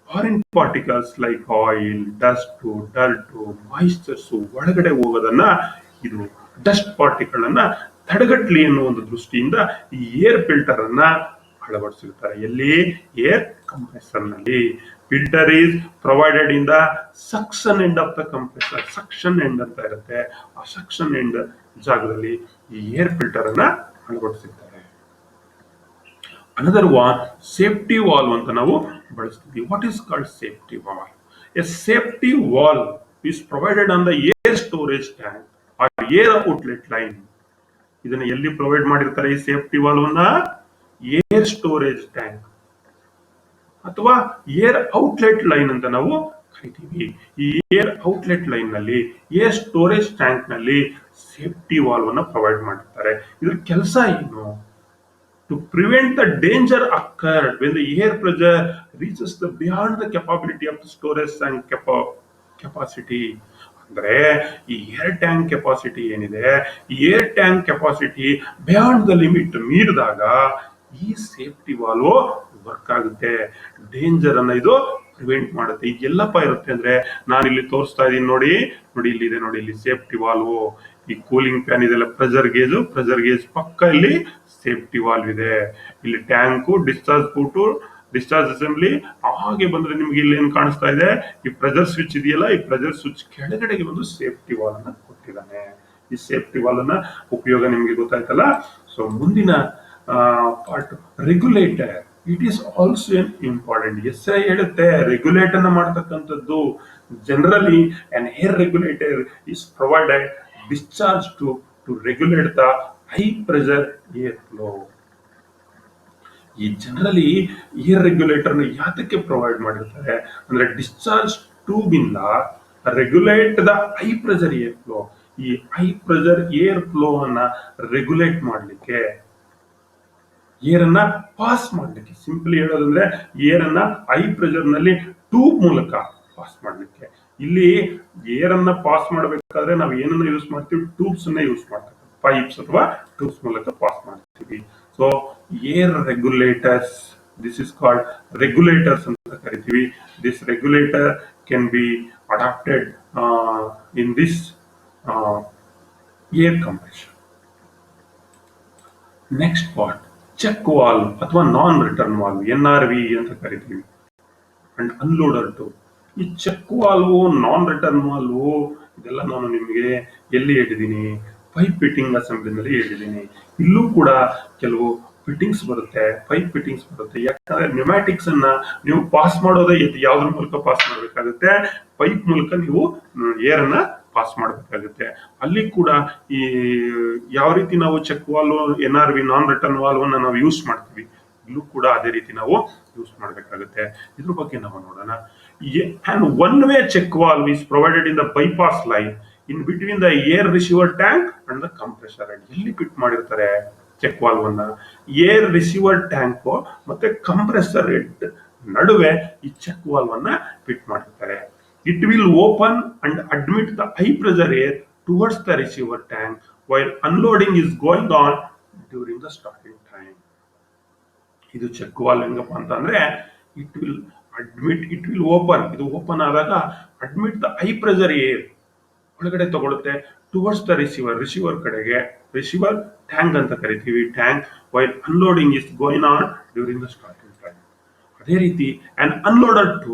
foreign particles like oil, dust, dirt, moistures ಒಳಗಡೆ ಹೋಗೋದನ್ನ, ಇದು dust particle ಅನ್ನ ತಡೆಗಟ್ಟಲಿ ಅನ್ನೋ ಒಂದು ದೃಷ್ಟಿಯಿಂದ ಈ ಏರ್ ಫಿಲ್ಟರ್ ಅನ್ನ ಅಳವಡಿಸಿರ್ತಾರೆ. ಎಲ್ಲಿ? ಏರ್ ಕಂಪ್ರೆಸರ್ ನಲ್ಲಿ. Filter is provided in the suction end of the compressor. Suction end ಅಂತ ಇರುತ್ತೆ. ಆ ಸಕ್ಷನ್ ಎಂಡ್ ಜಾಗದಲ್ಲಿ ಈ ಏರ್ ಫಿಲ್ಟರ್ ಅನ್ನ ಅಳವಡಿಸಿರ್ತಾರೆ. ಅನದರ್ ಒನ್ ಸೇಫ್ಟಿ ವಾಲ್ವ್ ಅಂತ ನಾವು ಬಳಸ್ತೀವಿ. What is called safety valve? A safety valve is provided on the air storage tank or air outlet line. ಇದನ್ನ ಎಲ್ಲಿ ಪ್ರೊವೈಡ್ ಮಾಡಿರ್ತಾರೆ ಈ ಸೇಫ್ಟಿ ವಾಲ್ವ್ ಅನ್ನ? ಏರ್ ಸ್ಟೋರೇಜ್ ಟ್ಯಾಂಕ್ ಅಥವಾ ಏರ್ ಔಟ್ಲೆಟ್ ಲೈನ್ ಅಂತ ನಾವು ಕರಿತೀವಿ. ಈ ಏರ್ ಔಟ್ಲೆಟ್ ಲೈನ್ ನಲ್ಲಿ, ಏರ್ ಸ್ಟೋರೇಜ್ ಟ್ಯಾಂಕ್ ನಲ್ಲಿ ಸೇಫ್ಟಿ ವಾಲ್ವ್ ಅನ್ನ ಪ್ರೊವೈಡ್ ಮಾಡಿರ್ತಾರೆ. ಇದ್ರ ಕೆಲಸ ಏನು? To prevent the danger occurred when the air pressure reaches the beyond the capability of the storage tank capacity. ಅಂದ್ರೆ ಈ ಏರ್ ಟ್ಯಾಂಕ್ ಕೆಪಾಸಿಟಿ ಏನಿದೆ, ಈ air tank capacity beyond the limit ಮೀರಿದಾಗ ಈ ಸೇಫ್ಟಿ ವಾಲ್ವ್ ವರ್ಕ್ ಆಗುತ್ತೆ. Danger ಅನ್ನ ಇದು prevent ಮಾಡುತ್ತೆ. ಇದು ಎಲ್ಲಪ್ಪ ಇರುತ್ತೆ ಅಂದ್ರೆ ನಾನು ಇಲ್ಲಿ ತೋರಿಸ್ತಾ ಇದ್ದೀನಿ ನೋಡಿ, ಇಲ್ಲಿ ಇದೆ ನೋಡಿ, ಇಲ್ಲಿ ಸೇಫ್ಟಿ ವಾಲ್ವ್. ಈ ಕೂಲಿಂಗ್ ಫ್ಯಾನ್ ಇದೆಲ್ಲ ಪ್ರೆಷರ್ ಗೇಜ್ ಪಕ್ಕ ಇಲ್ಲಿ ಸೇಫ್ಟಿ ವಾಲ್ವ್ ಇದೆ. ಇಲ್ಲಿ tank, discharge port, discharge assembly. ಹಾಗೆ ಬಂದ್ರೆ ನಿಮ್ಗೆ ಇಲ್ಲಿ ಏನ್ ಕಾಣಿಸ್ತಾ ಇದೆ, ಈ ಪ್ರೆಷರ್ ಸ್ವಿಚ್ ಇದೆಯಲ್ಲ, ಈ ಪ್ರೆಷರ್ ಸ್ವಿಚ್ ಕೆಳಗಡೆಗೆ ಒಂದು ಸೇಫ್ಟಿ ವಾಲ್ ಅನ್ನ ಕೊಟ್ಟಿದ್ದಾನೆ. ಈ ಸೇಫ್ಟಿ ವಾಲ್ ಅನ್ನ ಉಪಯೋಗ ನಿಮ್ಗೆ ಗೊತ್ತಾಯ್ತಲ್ಲ. ಸೊ ಮುಂದಿನ part regulator. It is also N important. ಹೆಸರೇ ಹೇಳುತ್ತೆ ರೆಗ್ಯುಲೇಟ್ ಅನ್ನ ಮಾಡತಕ್ಕಂಥದ್ದು. Generally an air regulator is provided discharge to regulate the high pressure air flow. ಈ ಜನರಲಿ ಏರ್ ರೆಗ್ಯುಲೇಟರ್ ನ ಯಾತಕ್ಕೆ ಪ್ರೊವೈಡ್ ಮಾಡಿರ್ತಾರೆ ಅಂದ್ರೆ ಡಿಸ್ಚಾರ್ಜ್ ಟ್ಯೂಬ್ ಇಂದ regulate the high pressure air flow. ಈ ಹೈ ಪ್ರೆಷರ್ ಏರ್ ಫ್ಲೋ ಅನ್ನ ರೆಗ್ಯುಲೇಟ್ ಮಾಡ್ಲಿಕ್ಕೆ. Air ಅನ್ನ ಪಾಸ್ ಮಾಡ್ಲಿಕ್ಕೆ, ಸಿಂಪಲಿ ಹೇಳೋದಂದ್ರೆ ಏರ್ ಅನ್ನ ಹೈ ಪ್ರೆಷರ್ ನಲ್ಲಿ ಟ್ಯೂಬ್ ಮೂಲಕ ಪಾಸ್ ಮಾಡ್ಲಿಕ್ಕೆ. ಇಲ್ಲಿ ಏರ್ ಅನ್ನ ಪಾಸ್ ಮಾಡಬೇಕಾದ್ರೆ ನಾವು ಏನನ್ನ ಯೂಸ್ ಮಾಡ್ತೀವಿ, ಟ್ಯೂಬ್ಸ್ ಅನ್ನ ಯೂಸ್ ಮಾಡ್ತೀವಿ, ಪೈಪ್ಸ್ ಅಥವಾ ಟ್ಯೂಬ್ಸ್ ಮೂಲಕ ಪಾಸ್ ಮಾಡ್ತೀವಿ. So air regulators, this is called regulators ಅಂತ ಕರಿತೀವಿ. This regulator can be adapted in this air compression. Next part check valve ಅಥವಾ ನಾನ್ ರಿಟರ್ನ್ ವಾಲ್ವ್, NRV ಅಂತ ಕರಿತೀವಿ. And unloader too. ಈ check valve, non return valve ಇದೆಲ್ಲ ನಾನು ನಿಮಗೆ ಎಲ್ಲಿ ಹೇಳಿದ್ದೀನಿ, ಪೈಪ್ ಫಿಟ್ಟಿಂಗ್ ಅಸೆಂಬ್ಲಿನಲ್ಲಿ ಹೇಳಿದ್ದೀನಿ. ಇಲ್ಲೂ ಕೂಡ ಕೆಲವು ಫಿಟ್ಟಿಂಗ್ಸ್ ಬರುತ್ತೆ, ಪೈಪ್ ಫಿಟ್ಟಿಂಗ್ಸ್ ಬರುತ್ತೆ. ಯಾಕಂದ್ರೆ ನ್ಯೂಮ್ಯಾಟಿಕ್ಸ್ ಅನ್ನ ನೀವು ಪಾಸ್ ಮಾಡೋದೇ ಯಾವ್ದ್ರ ಮೂಲಕ ಪಾಸ್ ಮಾಡಬೇಕಾಗುತ್ತೆ, ಪೈಪ್ ಮೂಲಕ ನೀವು ಏರ್ ಅನ್ನ ಪಾಸ್ ಮಾಡಬೇಕಾಗುತ್ತೆ. ಅಲ್ಲಿ ಕೂಡ ಈ ಯಾವ ರೀತಿ ನಾವು ಚೆಕ್ ವಾಲ್ವ್, NRV ನಾನ್ ರಿಟರ್ನ್ ವಾಲ್ವ್ ಅನ್ನ ನಾವು ಯೂಸ್ ಮಾಡ್ತೀವಿ, ಇಲ್ಲೂ ಕೂಡ ಅದೇ ರೀತಿ ನಾವು ಯೂಸ್ ಮಾಡಬೇಕಾಗುತ್ತೆ. ಇದ್ರ ಬಗ್ಗೆ ನಾವು ನೋಡೋಣ. And one way check valve is provided in the bypass line in between the air receiver tank and the compressor head. ಎಲ್ಲಿ ಫಿಟ್ ಮಾಡಿರ್ತಾರೆ ಚೆಕ್ ವಾಲ್ವ್ ಅನ್ನ, ಏರ್ ರಿಸೀವರ್ ಟ್ಯಾಂಕ್ ಮತ್ತೆ ಕಂಪ್ರೆಸರ್ ಹೆಡ್ ನಡುವೆ ಈ ಚೆಕ್ ವಾಲ್ವ್ ಅನ್ನ fit ಮಾಡಿರ್ತಾರೆ. It will open and admit the high pressure air towards the receiver tank while unloading is going on during the starting time. ಇದು check valve ಹೆಂಗಪ್ಪ ಅಂತ ಅಂದ್ರೆ, it will open, ಇದು open ಆದಾಗ admit the high pressure air ಒಳಗಡೆ ತಗೊಳುತ್ತೆ towards the receiver ಕಡೆಗೆ, receiver tank ಅಂತ ಕರಿತೀವಿ, tank, while unloading is going on during the starting time. ಅದೇ ರೀತಿ ಅಂಡ್ ಅನ್ಲೋಡರ್ ಟು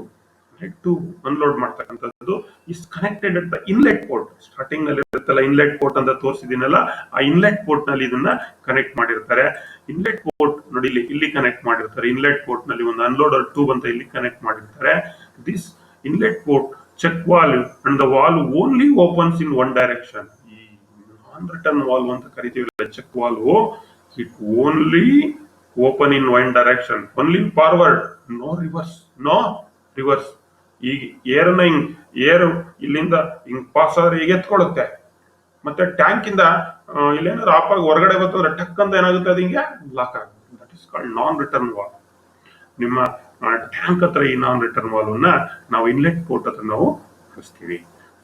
ಅನ್ಲೋಡ್ ಮಾಡ್ತಕ್ಕಂಥದ್ದು is connected at the inlet port. Starting ನಲ್ಲಿ ಇರುತ್ತಲ್ಲ ಇನ್ಲೆಟ್ ಪೋರ್ಟ್ ಅಂತ ತೋರಿಸಿದಿನಲ್ಲ, ಆ ಇನ್ಲೆಟ್ ಪೋರ್ಟ್ ನಲ್ಲಿ ಇದನ್ನ ಕನೆಕ್ಟ್ ಮಾಡಿರ್ತಾರೆ. ಇನ್ಲೆಟ್ ಪೋರ್ಟ್ ನೋಡಿ, ಇಲ್ಲಿ ಕನೆಕ್ಟ್ ಮಾಡಿರ್ತಾರೆ. ಇನ್ಲೆಟ್ ಪೋರ್ಟ್ ನಲ್ಲಿ ಒಂದು ಅನ್ಲೋಡರ್ ಟ್ಯೂಬ್ ಅಂತ ಇಲ್ಲಿ ಕನೆಕ್ಟ್ ಮಾಡಿರ್ತಾರೆ. This inlet port check valve and the valve only opens in one direction. ಈ ನಾನ್ ರಿಟರ್ನ್ ವಾಲ್ವ್ ಅಂತ ಕರಿತೀವಿ check valve, it only open in one direction, only forward, no reverse. ಈಗ ಏರ್ನ ಏರ್ ಇಲ್ಲಿಂದ ಹಿಂಗ್ ಪಾಸ್ ಆದ್ರೆ ಈಗ ಎತ್ಕೊಳ್ಳುತ್ತೆ, ಮತ್ತೆ ಟ್ಯಾಂಕ್ ಇಂದ ಇಲ್ಲೇನಾದ್ರು ಆಫ್ ಆಗಿ ಹೊರಗಡೆ ಬರ್ತಂದ್ರೆ ಟಕ್ ಅಂತ ಏನಾಗುತ್ತೆ, ಅದು ಹಿಂಗೆ ಲಾಕ್ ಆಗುತ್ತೆ. That is called non return valve. ನಿಮ್ಮ ಟ್ಯಾಂಕ್ ಹತ್ರ ಈ ನಾನ್ ರಿಟರ್ನ್ ವಾಲ್ವ್ ಅನ್ನ ನಾವು ಇನ್ಲೆಟ್ ಪೋರ್ಟ್ ಹತ್ರ ನಾವು ಬಳಸ್ತೀವಿ.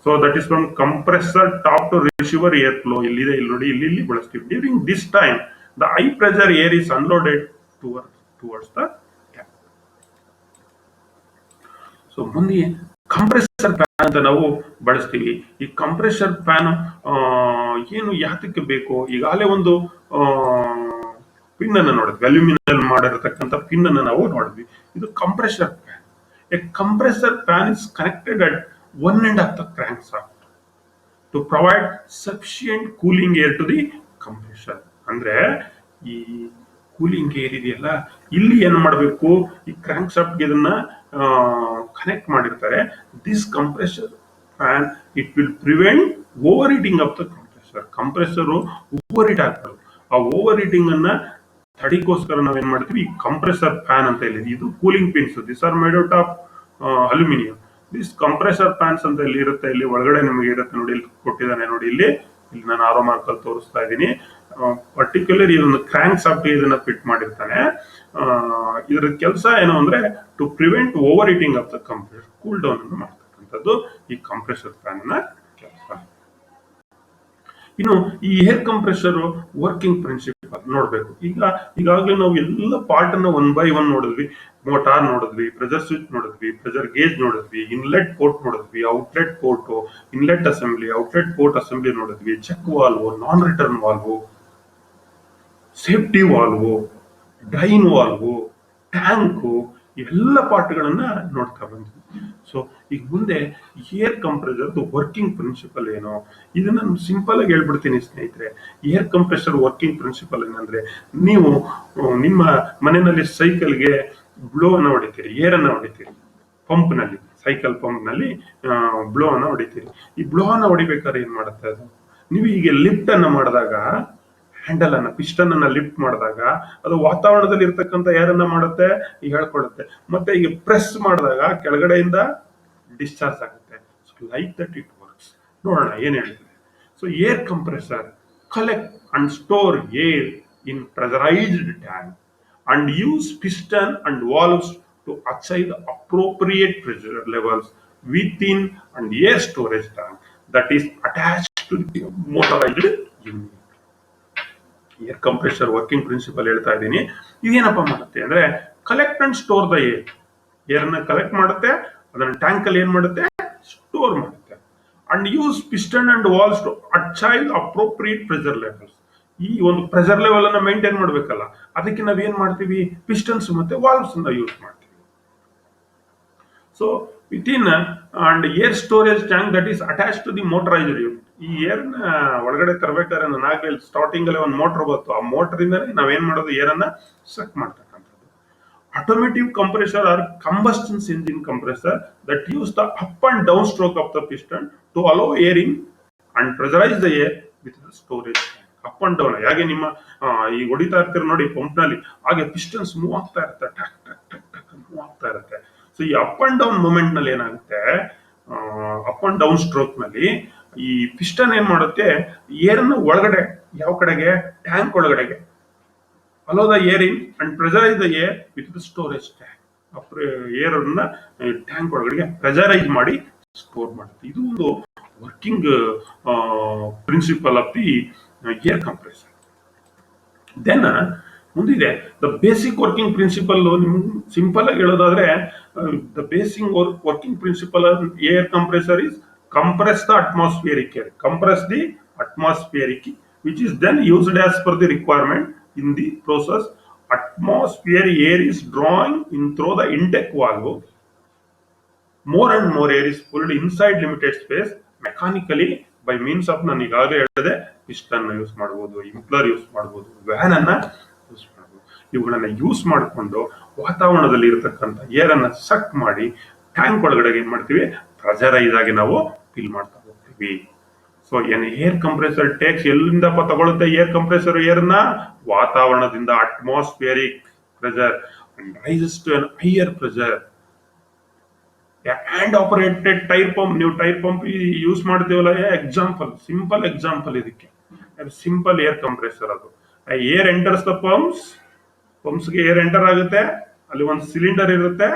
So that is from compressor top to receiver air flow. ಇಲ್ಲಿದೆ, ಇಲ್ಲಿ ನೋಡಿ, ಇಲ್ಲಿ ಬಳಸ್ತೀವಿ. During this time the high pressure air is unloaded towards the tank. So ಮುಂದೆ ಕಂಪ್ರೆಸರ್ ಫ್ಯಾನ್ ಅಂತ ನಾವು ಬಳಸ್ತೀವಿ. ಈ ಕಂಪ್ರೆಸರ್ ಫ್ಯಾನ್ ಏನು ಯಾತಕ್ಕೆ ಬೇಕು, ಈಗಾಗಲೇ ಒಂದು ಪಿನ್ ಅನ್ನು ನೋಡಿದ್ವಿ, ಅಲ್ಯೂಮಿನಿಯಂ ಮಾಡಿರತಕ್ಕಂಥ ಪಿನ್ ಅನ್ನು ನಾವು ನೋಡಿದ್ವಿ. ಇದು compressor fan. A compressor fan is connected at one end of the crank shaft to provide sufficient cooling air to the compressor. ಅಂದ್ರೆ ಈ ಕೂಲಿಂಗ್ ಏರ್ ಇದೆಯಲ್ಲ, ಇಲ್ಲಿ ಏನ್ ಮಾಡಬೇಕು, ಈ ಕ್ರ್ಯಾಂಕ್ ಶಾಫ್ಟ್ ಇದನ್ನ ಕನೆಕ್ಟ್ ಮಾಡಿರ್ತಾರೆ. This compressor fan it will prevent over heating of the compressor. Compressor over heat ಆಗ್ತದೆ. ಆ ಓವರ್ ಹೀಟಿಂಗ್ ಅನ್ನ ತಡಿಗೋಸ್ಕರ ನಾವೇನ್ ಮಾಡ್ತೀವಿ, ಈ ಕಂಪ್ರೆಸರ್ ಫ್ಯಾನ್ ಅಂತ ಹೇಳಿದ್ವಿ. ಇದು cooling pins, this are made out of aluminium. This compressor fans ಅಂತ ಇಲ್ಲಿ ಇರುತ್ತೆ, ಇಲ್ಲಿ ಒಳಗಡೆ ನಿಮಗೆ ಇರುತ್ತೆ ನೋಡಿ, ಇಲ್ಲಿ ಕೊಟ್ಟಿದ್ದಾನೆ ನೋಡಿ, ಇಲ್ಲಿ ನಾನು ಆರೋ ಮಾರ್ಕ್ ಅಲ್ಲಿ ತೋರಿಸ್ತಾ ಇದ್ದೀನಿ. ಪರ್ಟಿಕ್ಯುಲರ್ ಇದೊಂದು ಕ್ರ್ಯಾಂಕ್ ಶಾಫ್ಟ್ ಇದನ್ನ ಫಿಟ್ ಮಾಡಿರ್ತಾನೆ. ಇದರ ಕೆಲಸ ಏನು ಅಂದ್ರೆ to prevent over heating of the compressor, cool down ಅನ್ನು ಮಾಡ್ತಕ್ಕಂಥದ್ದು ಈ ಕಂಪ್ರೆಸರ್ ಫ್ಯಾನ್ ನ ಕೆಲಸ. ಇನ್ನು ಈ ಏರ್ ಕಂಪ್ರೆಸರ್ ವರ್ಕಿಂಗ್ ಪ್ರಿನ್ಸಿಪಲ್ ನೋಡ್ಬೇಕು. ಈಗಾಗಲೇ ನಾವು ಎಲ್ಲ ಪಾರ್ಟ್ ಅನ್ನ ಒನ್ ಬೈ ಒನ್ ನೋಡಿದ್ವಿ. ಮೋಟಾರ್ ನೋಡಿದ್ವಿ, ಪ್ರೆಷರ್ ಸ್ವಿಚ್ ನೋಡಿದ್ವಿ, ಪ್ರೆಷರ್ ಗೇಜ್ ನೋಡಿದ್ವಿ, ಇನ್ಲೆಟ್ ಪೋರ್ಟ್ ನೋಡಿದ್ವಿ, outlet port, inlet assembly, outlet port assembly ನೋಡಿದ್ವಿ, check valve, non return valve, safety valve, drain valve, tank, ಇವೆಲ್ಲ ಪಾರ್ಟ್ಗಳನ್ನ ನೋಡ್ತಾ ಬಂದ್ವಿ. ಸೊ ಈಗ ಮುಂದೆ ಏರ್ ಕಂಪ್ರೆಸರ್ ವರ್ಕಿಂಗ್ ಪ್ರಿನ್ಸಿಪಲ್ ಏನು, ಇದನ್ನ ನಾನು ಸಿಂಪಲ್ ಆಗಿ ಹೇಳ್ಬಿಡ್ತೀನಿ ಸ್ನೇಹಿತರೆ. ಏರ್ ಕಂಪ್ರೆಸರ್ ವರ್ಕಿಂಗ್ ಪ್ರಿನ್ಸಿಪಲ್ ಏನಂದ್ರೆ, ನೀವು ನಿಮ್ಮ ಮನೆಯಲ್ಲಿ ಸೈಕಲ್ಗೆ ಬ್ಲೋ ಅನ್ನ ಹೊಡಿತೀರಿ, ಏರ್ ಅನ್ನ ಹೊಡಿತೀರಿ, ಪಂಪ್ ನಲ್ಲಿ, ಸೈಕಲ್ ಪಂಪ್ ನಲ್ಲಿ ಬ್ಲೋ ಅನ್ನ ಹೊಡಿತೀರಿ. ಈ ಬ್ಲೋ ಅನ್ನ ಹೊಡಿಬೇಕಾದ್ರೆ ಏನ್ ಮಾಡುತ್ತೆ ಅದು, ನೀವು ಈಗ ಲಿಫ್ಟ್ ಅನ್ನ ಮಾಡಿದಾಗ ಹ್ಯಾಂಡಲ್ ಅನ್ನ, ಪಿಸ್ಟನ್ ಅನ್ನ ಲಿಫ್ಟ್ ಮಾಡಿದಾಗ ಅದು ವಾತಾವರಣದಲ್ಲಿ ಇರ್ತಕ್ಕಂಥ ಏರನ್ನ ಮಾಡುತ್ತೆ, ಹೇಳ್ಕೊಡುತ್ತೆ. ಮತ್ತೆ ಈಗ ಪ್ರೆಸ್ ಮಾಡಿದಾಗ ಕೆಳಗಡೆಯಿಂದ ಡಿಸ್ಚಾರ್ಜ್ ಆಗುತ್ತೆ. So like that it works. ನೋಡೋಣ ಏನ್ ಹೇಳ್ತಿದೆ. So air compressor collect and store air in pressurised tank and use piston and valves to achieve the appropriate pressure levels within an air storage tank that is attached to the motorized unit. Air compressor working principle ಹೇಳ್ತಾ ಇದ್ದೀನಿ. ಇದೇನಪ್ಪ ಮಾಡುತ್ತೆ ಅಂದ್ರೆ collect and store the air ನ collect ಮಾಡುತ್ತೆ, ಅದನ್ನ tank ಅಲ್ಲಿ ಏನ್ ಮಾಡುತ್ತೆ, ಸ್ಟೋರ್ ಮಾಡುತ್ತೆ. And use piston and valves to achieve appropriate pressure levels. ಈ ಒಂದು ಪ್ರೆಷರ್ ಲೆವೆಲ್ ಅನ್ನ ಮೇಂಟೈನ್ ಮಾಡ್ಬೇಕಲ್ಲ, ಅದಕ್ಕೆ ನಾವ್ ಏನ್ ಮಾಡ್ತೀವಿ, ಪಿಸ್ಟನ್ಸ್ ಮತ್ತೆ ವಾಲ್ವ್ಸ್ ಅನ್ನ ಯೂಸ್ ಮಾಡ್ತೀವಿ. So within and air storage tank that is attach to the motorised unit. ಈ ಏರ್ ನ ಒಳಗಡೆ ತರಬೇಕಾದ್ರೆ ನಾನು ಆಗ್ಲಿ ಸ್ಟಾರ್ಟಿಂಗ್ ಅಲ್ಲಿ ಒಂದು ಮೋಟರ್ ಬಂತು, ಆ ಮೋಟರ್ ಇಂದ ನಾವೇನ್ ಮಾಡೋದು, ಏರ್ ಅನ್ನ ಸಕ್ ಮಾಡ್ತಕ್ಕಂಥದ್ದು. Automotive compressor or combustion engine compressor that use the up and down stroke of the piston to allow air in and pressurize the air with the storage. Up and down, ಹಾಗೆ ನಿಮ್ಮ ಈ ಹೊಡಿತಾ ಇರ್ತೀರ ನೋಡಿ pump ನಲ್ಲಿ, ಹಾಗೆ ಪಿಸ್ಟನ್ಸ್ move ಆಗ್ತಾ ಇರುತ್ತೆ, ಟಕ್ ಟಕ್ ಟಕ್ ಟಕ್ ಮೂವ್ ಆಗ್ತಾ ಇರುತ್ತೆ. ಸೊ ಈ ಅಪ್ ಅಂಡ್ ಡೌನ್ ಮೂಮೆಂಟ್ ನಲ್ಲಿ ಏನಾಗುತ್ತೆ, ಅಪ್ ಅಂಡ್ ಡೌನ್ ಸ್ಟ್ರೋಕ್ ನಲ್ಲಿ ಈ ಪಿಸ್ಟನ್ ಏನ್ ಮಾಡುತ್ತೆ, ಏರ್ ನ ಒಳಗಡೆ ಯಾವ ಕಡೆಗೆ, ಟ್ಯಾಂಕ್ ಒಳಗಡೆಗೆ allow the air in and pressurize the air with the storage tank. Air ಅನ್ನ ಟ್ಯಾಂಕ್ ಒಳಗಡೆ ಪ್ರೆಷರೈಸ್ ಮಾಡಿ ಸ್ಟೋರ್ ಮಾಡುತ್ತೆ. ಇದು ಒಂದು working principle of the air compressor. Then ಮುಂದಿದೆ ದ ಬೇಸಿಕ್ ವರ್ಕಿಂಗ್ ಪ್ರಿನ್ಸಿಪಲ್. ನಿಮ್ಗೆ ಸಿಂಪಲ್ ಆಗಿ ಹೇಳೋದಾದ್ರೆ, the basic working principle of air compressor is compress the atmospheric air, compress the atmospheric, which is then used as per the requirement. In the process, atmosphere air is drawing in through the intake valve. More and more air is pulled inside limited space mechanically by means of, ನಾನು ಈಗಾಗಲೇ ಹೇಳಿದೆ, piston use ಮಾಡಬಹುದು, ಇಂಪ್ಲರ್ use ಮಾಡಬಹುದು, van ಅನ್ನ use ಮಾಡಬಹುದು. ಇವುಗಳನ್ನ use ಮಾಡಿಕೊಂಡು ವಾತಾವರಣದಲ್ಲಿ ಇರತಕ್ಕಂಥ ಏರ್ ಅನ್ನ ಸಕ್ ಮಾಡಿ ಟ್ಯಾಂಕ್ ಒಳಗಡೆ ಏನ್ ಮಾಡ್ತೀವಿ, ಪ್ರೆಷರೈಸ್ ಆಗಿ ನಾವು ಫಿಲ್ ಮಾಡ್ತಾ ಹೋಗ್ತೀವಿ. ಸೊ ಏನ್ ಏರ್ ಕಂಪ್ರೆಸರ್ ಟೇಕ್ಸ್, ಎಲ್ಲಿಂದಪ್ಪ ತಗೊಳುತ್ತೆ ಏರ್ ಕಂಪ್ರೆಸರ್ ಏರ್ನ, ವಾತಾವರಣದಿಂದ, atmospheric pressure, and raises to an higher pressure. Hand operated tyre pump, ನೀವು ಟೈರ್ ಪಂಪ್ ಯೂಸ್ ಮಾಡ್ತೀವಲ್ಲ, ಎಕ್ಸಾಂಪಲ್, ಸಿಂಪಲ್ ಎಕ್ಸಾಂಪಲ್ ಇದಕ್ಕೆ, ಸಿಂಪಲ್ ಏರ್ ಕಂಪ್ರೆಸರ್. ಅದು ಏರ್ ಎಂಟರ್ಸ್ ದ ಪಂಪ್ಸ್ಗೆ ಏರ್ ಎಂಟರ್ ಆಗುತ್ತೆ, ಅಲ್ಲಿ ಒಂದು ಸಿಲಿಂಡರ್ ಇರುತ್ತೆ.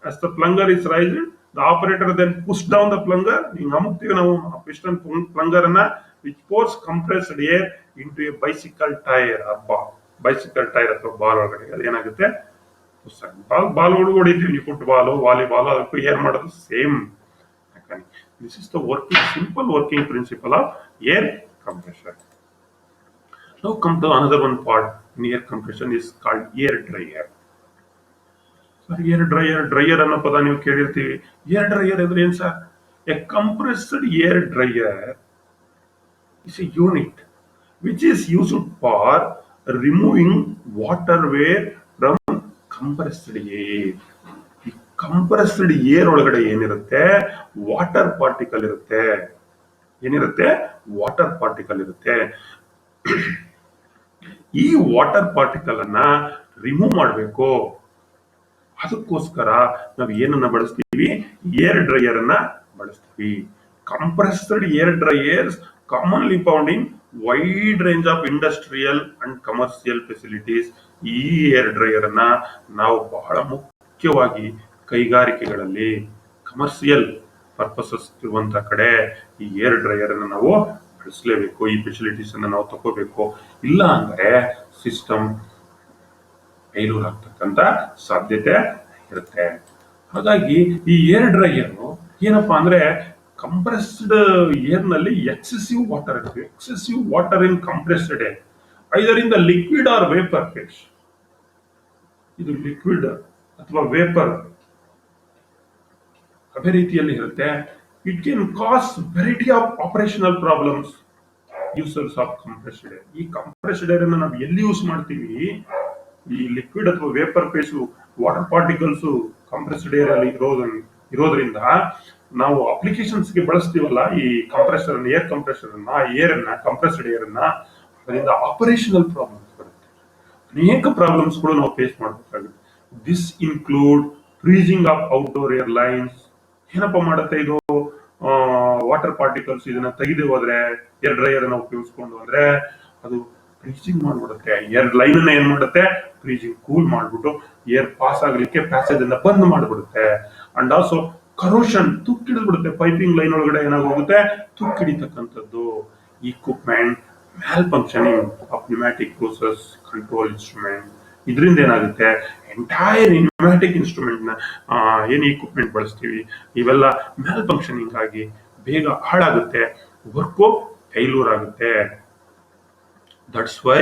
as the plunger is raised, the operator then push down the plunger. ಹಿಂಗೆ ಅಮುಕ್ತೀವಿ ನಾವು ಪಿಸ್ಟನ್ ಪ್ಲಂಗರ್ ಅನ್ನ, which pours compressed air into a bicycle tire or ball. Bicycle tyre ಅಥವಾ ball ಒಳಗಡೆ ಅದೇನಾಗುತ್ತೆ, ಬಾಲ್ ಹೊಡಿತೀವಿ, ಫುಟ್ಬಾಲ್, ವಾಲಿಬಾಲ್, ಅದಕ್ಕೂ air ಮಾಡೋದು same mechanic. This is the working, simple working principle of air compressor. Now come to another one part in air compression is called air dryer. Air dryer ಅನ್ನೋ ಪದ ನೀವು ಕೇಳಿರ್ತೀವಿ. Air dryer ಅಂದ್ರೆ ಏನ್ sir? A compressed air dryer is A unit which is used for removing water wear from compressed air. ಈ compressed air ಒಳಗಡೆ ಏನಿರುತ್ತೆ, water particle ಇರುತ್ತೆ. ಏನಿರುತ್ತೆ? ವಾಟರ್ ಪಾರ್ಟಿಕಲ್ ಇರುತ್ತೆ. ಈ ವಾಟರ್ ಪಾರ್ಟಿಕಲ್ ಅನ್ನ ರಿಮೂವ್ ಮಾಡಬೇಕು. ಅದಕ್ಕೋಸ್ಕರ ನಾವು ಏನನ್ನ ಬಳಸ್ತೀವಿ, ಏರ್ ಡ್ರೈಯರ್ ಅನ್ನ ಬಳಸ್ತೀವಿ. Compressed air dryers commonly found in wide range of industrial and commercial facilities. ಈ ಏರ್ ಡ್ರೈಯರ್ ಅನ್ನ ನಾವು ಬಹಳ ಮುಖ್ಯವಾಗಿ ಕೈಗಾರಿಕೆಗಳಲ್ಲಿ, ಕಮರ್ಷಿಯಲ್ ಪರ್ಪಸಸ್ ಇರುವಂತಹ ಕಡೆ ಈ ಏರ್ ಡ್ರೈಯರ್ ಅನ್ನ ನಾವು ಬಳಸಲೇಬೇಕು. ಈ ಫೆಸಿಲಿಟೀಸ್ ಅನ್ನ ನಾವು ತಗೋಬೇಕು. ಇಲ್ಲ ಅಂದ್ರೆ ಸಿಸ್ಟಮ್ ಫೇಲ್ಯೂರ್ ಆಗ್ತಕ್ಕಂತ ಸಾಧ್ಯತೆ ಇರುತ್ತೆ. ಹಾಗಾಗಿ ಈ ಏರ್ ಡ್ರೈಯರ್ ಏನಪ್ಪಾ ಅಂದ್ರೆ, ಕಂಪ್ರೆಸ್ಡ್ ಏರ್ ನಲ್ಲಿ ಎಕ್ಸೆಸಿವ್ ವಾಟರ್ ಇರುತ್ತೆ. Excessive water in compressed air either in the liquid or vapour phase. ಇದು ಲಿಕ್ವಿಡ್ ಅಥವಾ ವೇಪರ್ ಅದೇ ರೀತಿಯಲ್ಲಿ ಇರುತ್ತೆ. It can cause variety of operational problems. Users of compressed air. ಈ ಕಂಪ್ರೆಸ್ಡ್ ಏರ್ ಅನ್ನು ನಾವು ಎಲ್ಲಿ ಯೂಸ್ ಮಾಡ್ತೀವಿ, ಈ ಲಿಕ್ವಿಡ್ ಅಥವಾ vapour phase, water particles compressed air ಅಲ್ಲಿ ಇರೋದ್ರಿಂದ ನಾವು ಅಪ್ಲಿಕೇಶನ್ಸ್ಗೆ ಬಳಸ್ತೀವಲ್ಲ ಈ ಕಂಪ್ರೆಸರ್, ಏರ್ ಕಂಪ್ರೆಸರ್ ಅನ್ನ, ಏರ್ ಅನ್ನ, ಕಂಪ್ರೆಸ್ಡ್ ಏರ್ ಅನ್ನ, ಅದರಿಂದ ಆಪರೇಷನಲ್ ಪ್ರಾಬ್ಲಮ್ಸ್ ಬರುತ್ತೆ. ಅನೇಕ ಪ್ರಾಬ್ಲಮ್ಸ್ ಗಳು ನಾವು ಫೇಸ್ ಮಾಡಬೇಕಾಗುತ್ತೆ. This include freezing of outdoor air lines. ಏನಪ್ಪಾ ಮಾಡುತ್ತೆ ಇದು, ವಾಟರ್ ಪಾರ್ಟಿಕಲ್ಸ್ ಇದನ್ನ ತೆಗೆದು ಹೋದ್ರೆ, ಏರ್ ಡ್ರೈಯರ್ ಅನ್ನ ಉಪಯೋಗಿಸ್ಕೊಂಡು ಹೋದ್ರೆ ಅದು ಫ್ರೀಜಿಂಗ್ ಮಾಡ್ಬಿಡುತ್ತೆ. ಏರ್ ಲೈನ್ ಅನ್ನ ಏನ್ ಮಾಡುತ್ತೆ, ಫ್ರೀಜಿಂಗ್ ಕೂಲ್ ಮಾಡ್ಬಿಟ್ಟು ಏರ್ ಪಾಸ್ ಆಗ್ಲಿಕ್ಕೆ ಪ್ಯಾಸೇಜ್ ಅನ್ನ ಬಂದ್ ಮಾಡ್ಬಿಡುತ್ತೆ. ಅಂಡ್ ಆಲ್ಸೋ ಕರೋಷನ್, ತುಕ್ಕಿಡಿದ್ಬಿಡುತ್ತೆ. ಪೈಪಿಂಗ್ ಲೈನ್ ಒಳಗಡೆ ಏನಾಗೋಗುತ್ತೆ, ತುಕ್ಕಿಡಿತಕ್ಕಂಥದ್ದು. Equipment malfunctioning of pneumatic process control instrument, ಇದರಿಂದ ಏನಾಗುತ್ತೆ, ಎಂಟೈರ್ ನ್ಯೂಮ್ಯಾಟಿಕ್ ಇನ್ಸ್ಟ್ರೂಮೆಂಟ್ ನ ಏನ್ ಇಕ್ವಿಪ್ಮೆಂಟ್ ಬಳಸ್ತೀವಿ ಇವೆಲ್ಲ ಮ್ಯಾಲ್ ಫಂಕ್ಷನಿಂಗ್ ಆಗಿ ಬೇಗ ಹಾಳಾಗುತ್ತೆ, ವರ್ಕೋ ಫೈಲ್ಯೂರ್ ಆಗುತ್ತೆ. That's why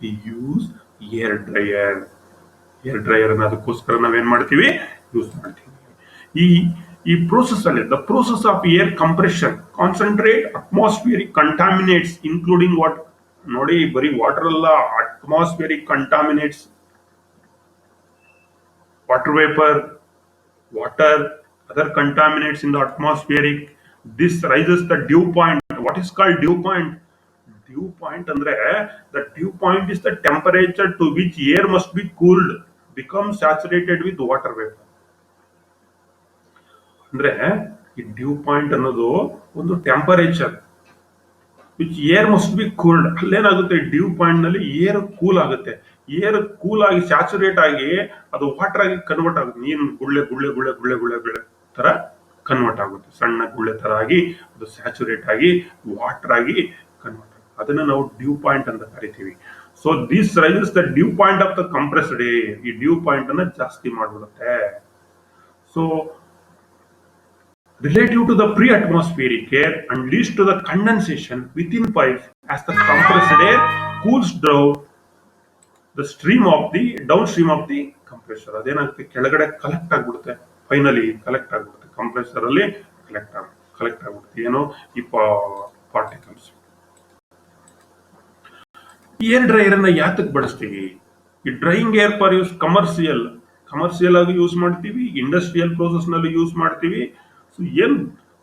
we use air dryer. Air dryer ಅನ್ನ ಅದಕ್ಕೋಸ್ಕರ ನಾವೇನ್ ಮಾಡ್ತೀವಿ, ಯೂಸ್ ಮಾಡ್ತೀವಿ. ಈ ಈ ಪ್ರೋಸೆಸ್ ಅಲ್ಲಿ the process of air compression concentrate atmospheric contaminates including what, ನೋಡಿ ಬರೀ ವಾಟರ್ ಅಲ್ಲ, atmospheric contaminates, water vapor, water, other contaminants in the atmospheric. This rises the dew point. What is called dew point? Dew point andre, the dew point is the temperature to which air must be cooled, becomes saturated with water vapor. ಅಂದ್ರೆ ಈ dew point ಅನ್ನೋದು ಒಂದು temperature which air must be cooled. ಅಲ್ಲೇನಾಗುತ್ತೆ, dew point ನಲ್ಲಿ air cool ಆಗುತ್ತೆ. Air cool ಆಗಿ saturate ಆಗಿ ಅದು ವಾಟರ್ ಆಗಿ ಕನ್ವರ್ಟ್ ಆಗುತ್ತೆ. ನೀರು ಗುಳ್ಳೆ ಗುಳ್ಳೆ ಗುಳ್ಳೆ ಗುಳ್ಳೆ ಗುಳ್ಳೆ ಗುಳ್ಳೆ ತರ ಕನ್ವರ್ಟ್ ಆಗುತ್ತೆ. ಸಣ್ಣ ಗುಳ್ಳೆ ತರ ಆಗಿ ಅದು ಸ್ಯಾಚುರೇಟ್ ಆಗಿ ವಾಟರ್ ಆಗಿ ಕನ್ವರ್ಟ್ ಆಗುತ್ತೆ. ಅದನ್ನ ನಾವು ಡ್ಯೂ ಪಾಯಿಂಟ್ ಅಂತ ಕರಿತೀವಿ. So this raises the dew point of the compressed air. ಈ ಡ್ಯೂ ಪಾಯಿಂಟ್ ಅನ್ನ ಜಾಸ್ತಿ ಮಾಡ್ಬಿಡುತ್ತೆ. ಸೊ relative to the pre-atmospheric air and leads to the condensation within pipes as the compressed air cools down the stream of the downstream of the compressor. ಅದೇನಾಗುತ್ತೆ, ಕೆಳಗಡೆ collect ಆಗ್ಬಿಡುತ್ತೆ. Finally collect ಆಗ್ಬಿಡುತ್ತೆ, compressor ಅಲ್ಲಿ collect ಆಗ್ಬಿಡುತ್ತೆ ಏನೋ ಈ particles. Air dryer ಅನ್ನ ಯಾತಕ್ಕೆ ಬಳಸ್ತೀವಿ? ಈ drying air for use commercial ಆಗಿ ಯೂಸ್ ಮಾಡ್ತೀವಿ, ಇಂಡಸ್ಟ್ರಿಯಲ್ ಪ್ರೋಸೆಸ್ ನಲ್ಲಿ ಯೂಸ್ ಮಾಡ್ತೀವಿ. ಸೊ ಏನ್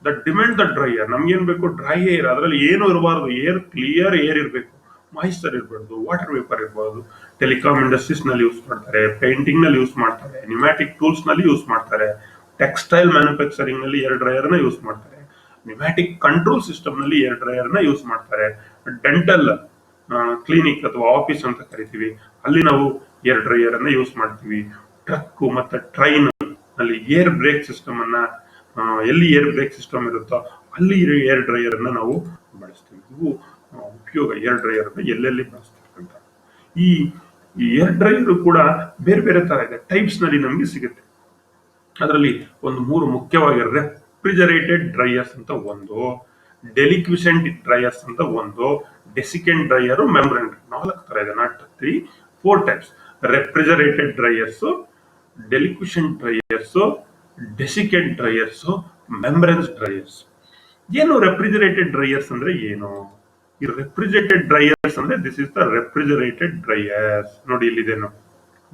ದ ಡಿಮ್ಯಾಂಡ್ ದ ಡ್ರೈಯರ್, ನಮ್ಗೆ ಏನ್ ಬೇಕು, ಡ್ರೈ ಏರ್. ಅದರಲ್ಲಿ ಏನು ಇರಬಾರ್ದು, ಏರ್ ಕ್ಲಿಯರ್ ಏರ್ ಇರಬೇಕು, ಮಾಯಿಶ್ಚರ್ ಇರಬಾರ್ದು, ವಾಟರ್ ವೇಪರ್ ಇರಬಾರ್ದು. ಟೆಲಿಕಾಮ್ ಇಂಡಸ್ಟ್ರೀಸ್ ನಲ್ಲಿ ಯೂಸ್ ಮಾಡ್ತಾರೆ, ಪೇಂಟಿಂಗ್ ನಲ್ಲಿ ಯೂಸ್ ಮಾಡ್ತಾರೆ, ನ್ಯೂಮ್ಯಾಟಿಕ್ ಟೂಲ್ಸ್ ನಲ್ಲಿ ಯೂಸ್ ಮಾಡ್ತಾರೆ, ಟೆಕ್ಸ್ಟೈಲ್ ಮ್ಯಾನುಫ್ಯಾಕ್ಚರಿಂಗ್ ನಲ್ಲಿ ಏರ್ ಡ್ರೈಯರ್ ನ ಯೂಸ್ ಮಾಡ್ತಾರೆ, ನ್ಯೂಮ್ಯಾಟಿಕ್ ಕಂಟ್ರೋಲ್ ಸಿಸ್ಟಮ್ ನಲ್ಲಿ ಏರ್ ಡ್ರೈಯರ್ ನ ಯೂಸ್ ಮಾಡ್ತಾರೆ, ಡೆಂಟಲ್ ಕ್ಲಿನಿಕ್ ಅಥವಾ ಆಫೀಸ್ ಅಂತ ಕರಿತೀವಿ, ಅಲ್ಲಿ ನಾವು ಏರ್ ಡ್ರೈಯರ್ ಅನ್ನ ಯೂಸ್ ಮಾಡ್ತೀವಿ. ಟ್ರಕ್ ಮತ್ತೆ ಟ್ರೈನ್ ನಲ್ಲಿ ಏರ್ ಬ್ರೇಕ್ ಸಿಸ್ಟಮ್ ಅನ್ನ, ಎಲ್ಲಿ ಏರ್ ಬ್ರೇಕ್ ಸಿಸ್ಟಮ್ ಇರುತ್ತೋ ಅಲ್ಲಿ ಏರ್ ಡ್ರೈಯರ್ ಅನ್ನ ನಾವು ಬಳಸ್ತೀವಿ. ಇವು ಉಪಯೋಗ ಏರ್ ಡ್ರೈಯರ್ ಅನ್ನ ಎಲ್ಲೆಲ್ಲಿ ಬಳಸ್ತೀವಿ ಅಂತ. ಈ ಏರ್ ಡ್ರೈಯರ್ ಕೂಡ ಬೇರೆ ಬೇರೆ ತರ ಇದೆ, ಟೈಪ್ಸ್ ನಲ್ಲಿ ನಮ್ಗೆ ಸಿಗುತ್ತೆ. ಅದರಲ್ಲಿ ಒಂದು 3 ಮುಖ್ಯವಾಗಿ ರೆಫ್ರಿಜರೇಟೆಡ್ ಡ್ರೈಯರ್ಸ್ ಅಂತ ಒಂದು, ಡೆಲಿಕ್ವಿಸೆಂಟ್ ಡ್ರೈಯರ್ಸ್ ಅಂತ ಒಂದು, ಡೆಸಿಕೆಂಟ್ ಡ್ರೈಯರ್, ಮೆಂಬ್ರೇನ್. 4 ತರ ಇದೆ, not 3, 4 types. Refrigerated dryers, deliquescent dryers, desiccant dryers, membranes dryers. ಏನು ರೆಫ್ರಿಜರೇಟೆಡ್ ಡ್ರೈಯರ್ಸ್ ಅಂದ್ರೆ ಏನು? ಈ ರೆಫ್ರಿಜರೇಟೆಡ್ ಡ್ರೈಯರ್ಸ್ ಅಂದ್ರೆ this is the refrigerated dryers. ನೋಡಿ ಇಲ್ಲಿದೇನು,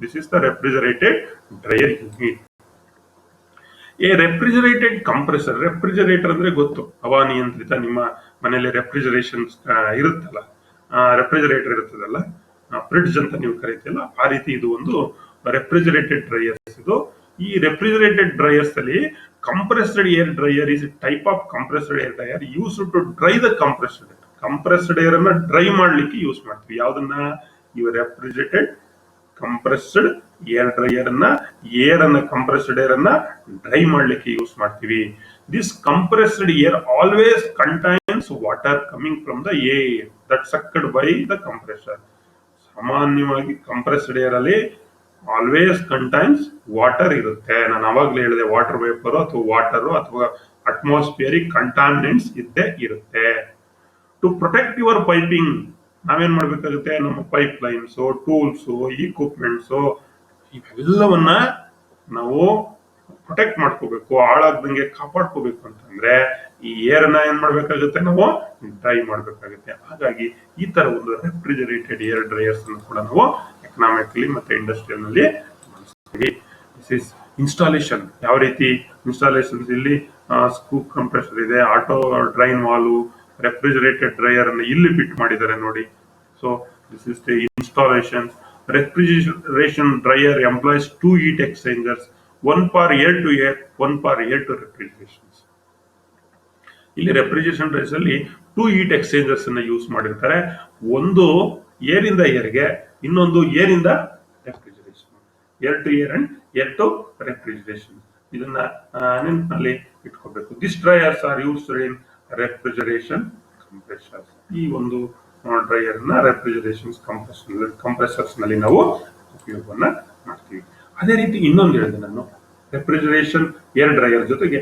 this is the refrigerated dryer unit. A refrigerated compressor, refrigerator ಅಂದ್ರೆ ಗೊತ್ತು, ಹವಾನಿಯಂತ್ರಿತ. ನಿಮ್ಮ ಮನೆಯಲ್ಲಿ ರೆಫ್ರಿಜರೇಷನ್ ಇರುತ್ತಲ್ಲ, ರೆಫ್ರಿಜರೇಟರ್ ಇರುತ್ತದಲ್ಲ, ಫ್ರಿಡ್ಜ್ ಅಂತ ನೀವು ಕರಿತೀರಲ್ಲ, ಆ ರೀತಿ ಇದು ಒಂದು ರೆಫ್ರಿಜರೇಟೆಡ್ ಡ್ರೈಯರ್ಸ್. ಇದು ಈ ರೆಫ್ರಿಜರೇಟೆಡ್ ಡ್ರೈಯರ್ಸ್ ಅಲ್ಲಿ compressed air dryer is type of compressed air dryer use to dry the compressed air ಅನ್ನ ಡ್ರೈ ಮಾಡ್ಲಿಕ್ಕೆ ಯೂಸ್ ಮಾಡ್ತೀವಿ. ಯಾವ್ದನ್ನ? ಇವ ರೆಫ್ರಿಜರೇಟೆಡ್ ಕಂಪ್ರೆಸ್ಡ್ ಏರ್ ಡ್ರೈಯರ್ ಅನ್ನ, ಕಂಪ್ರೆಸ್ಡ್ ಏರ್ ಅನ್ನ ಡ್ರೈ ಮಾಡ್ಲಿಕ್ಕೆ ಯೂಸ್ ಮಾಡ್ತೀವಿ. This compressed air always contains water coming from the air that sucked by the compressor. ಸಾಮಾನ್ಯವಾಗಿ ಕಂಪ್ರೆಸ್ಡ್ ಏರ್ ಅಲ್ಲಿ ಆಲ್ವೇಸ್ ಕಂಟೈನ್ಸ್ ವಾಟರ್ ಇರುತ್ತೆ. ನಾನು ಅವಾಗ್ಲೇ ಹೇಳಿದೆ, ವಾಟರ್ ವೇಪರ್ ಅಥವಾ ವಾಟರ್ ಅಥವಾ ಅಟ್ಮಾಸ್ಫಿಯರಿಕ್ ಕಂಟಾಮಿನೆಂಟ್ಸ್ ಇದ್ದೇ ಇರುತ್ತೆ. ಟು ಪ್ರೊಟೆಕ್ಟ್ ಯುವರ್ ಪೈಪಿಂಗ್, ನಾವೇನ್ ಮಾಡ್ಬೇಕಾಗುತ್ತೆ, ನಮ್ಮ ಪೈಪ್ ಲೈನ್ಸ್, ಟೂಲ್ಸ್, ಇಕ್ವಿಪ್ಮೆಂಟ್ಸ್ ಇವೆಲ್ಲವನ್ನ ನಾವು ಪ್ರೊಟೆಕ್ಟ್ ಮಾಡ್ಕೋಬೇಕು, ಹಾಳಾಗ್ದಂಗೆ ಕಾಪಾಡ್ಕೋಬೇಕು ಅಂತಂದ್ರೆ ಈ ಏರ್ ಅನ್ನ ಏನ್ ಮಾಡ್ಬೇಕಾಗುತ್ತೆ, ನಾವು ಡ್ರೈ ಮಾಡ್ಬೇಕಾಗುತ್ತೆ. ಹಾಗಾಗಿ ಈ ತರ ಒಂದು ರೆಫ್ರಿಜರೇಟೆಡ್ ಏರ್ ಡ್ರೈಯರ್ಸ್ ಅನ್ನು ಕೂಡ ನಾವು ಎಕನಾಮಿಕಲಿ ಮತ್ತೆ ಇಂಡಸ್ಟ್ರಿಯಲ್ ನಲ್ಲಿ ಬಳಸ್ತೀವಿ. This is installation. ಯಾವ ರೀತಿ ಇನ್ಸ್ಟಾಲೇಷನ್ಸ್? ಇಲ್ಲಿ ಸ್ಕೂಪ್ ಕಂಪ್ರೆಸರ್ ಇದೆ, auto drain valve, refrigerated dryer ಅನ್ನು ಇಲ್ಲಿ ಫಿಟ್ ಮಾಡಿದ್ದಾರೆ ನೋಡಿ. So this is the installation. Refrigeration dryer employs 2 heat exchangers, one for air to air, one for air to refrigeration. ಇಲ್ಲಿ refrigeration dryers ಅಲ್ಲಿ 2 heat exchangers ಅನ್ನ use ಮಾಡಿರ್ತಾರೆ. ಒಂದು air ಇಂದ ಏರ್ಗೆ, ಇನ್ನೊಂದು ಏರ್ ಇಂದ refrigeration. Air to air and air to refrigeration. ಇದನ್ನ ನೆನಪಿನಲ್ಲಿ ಇಟ್ಕೋಬೇಕು. This dryers are used in refrigeration compressors. ಈ ಒಂದು ಡ್ರೈಯರ್ ನ ರೆಫ್ರಿಜರೇಷನ್ ಕಂಪ್ರೆಸರ್ಸ್ ನಲ್ಲಿ ನಾವು ಉಪಯೋಗವನ್ನ ಮಾಡ್ತೀವಿ. ಅದೇ ರೀತಿ ಇನ್ನೊಂದು ಹೇಳಿದೆ ನಾನು, ರೆಫ್ರಿಜರೇಷನ್ ಏರ್ ಡ್ರೈಯರ್ ಜೊತೆಗೆ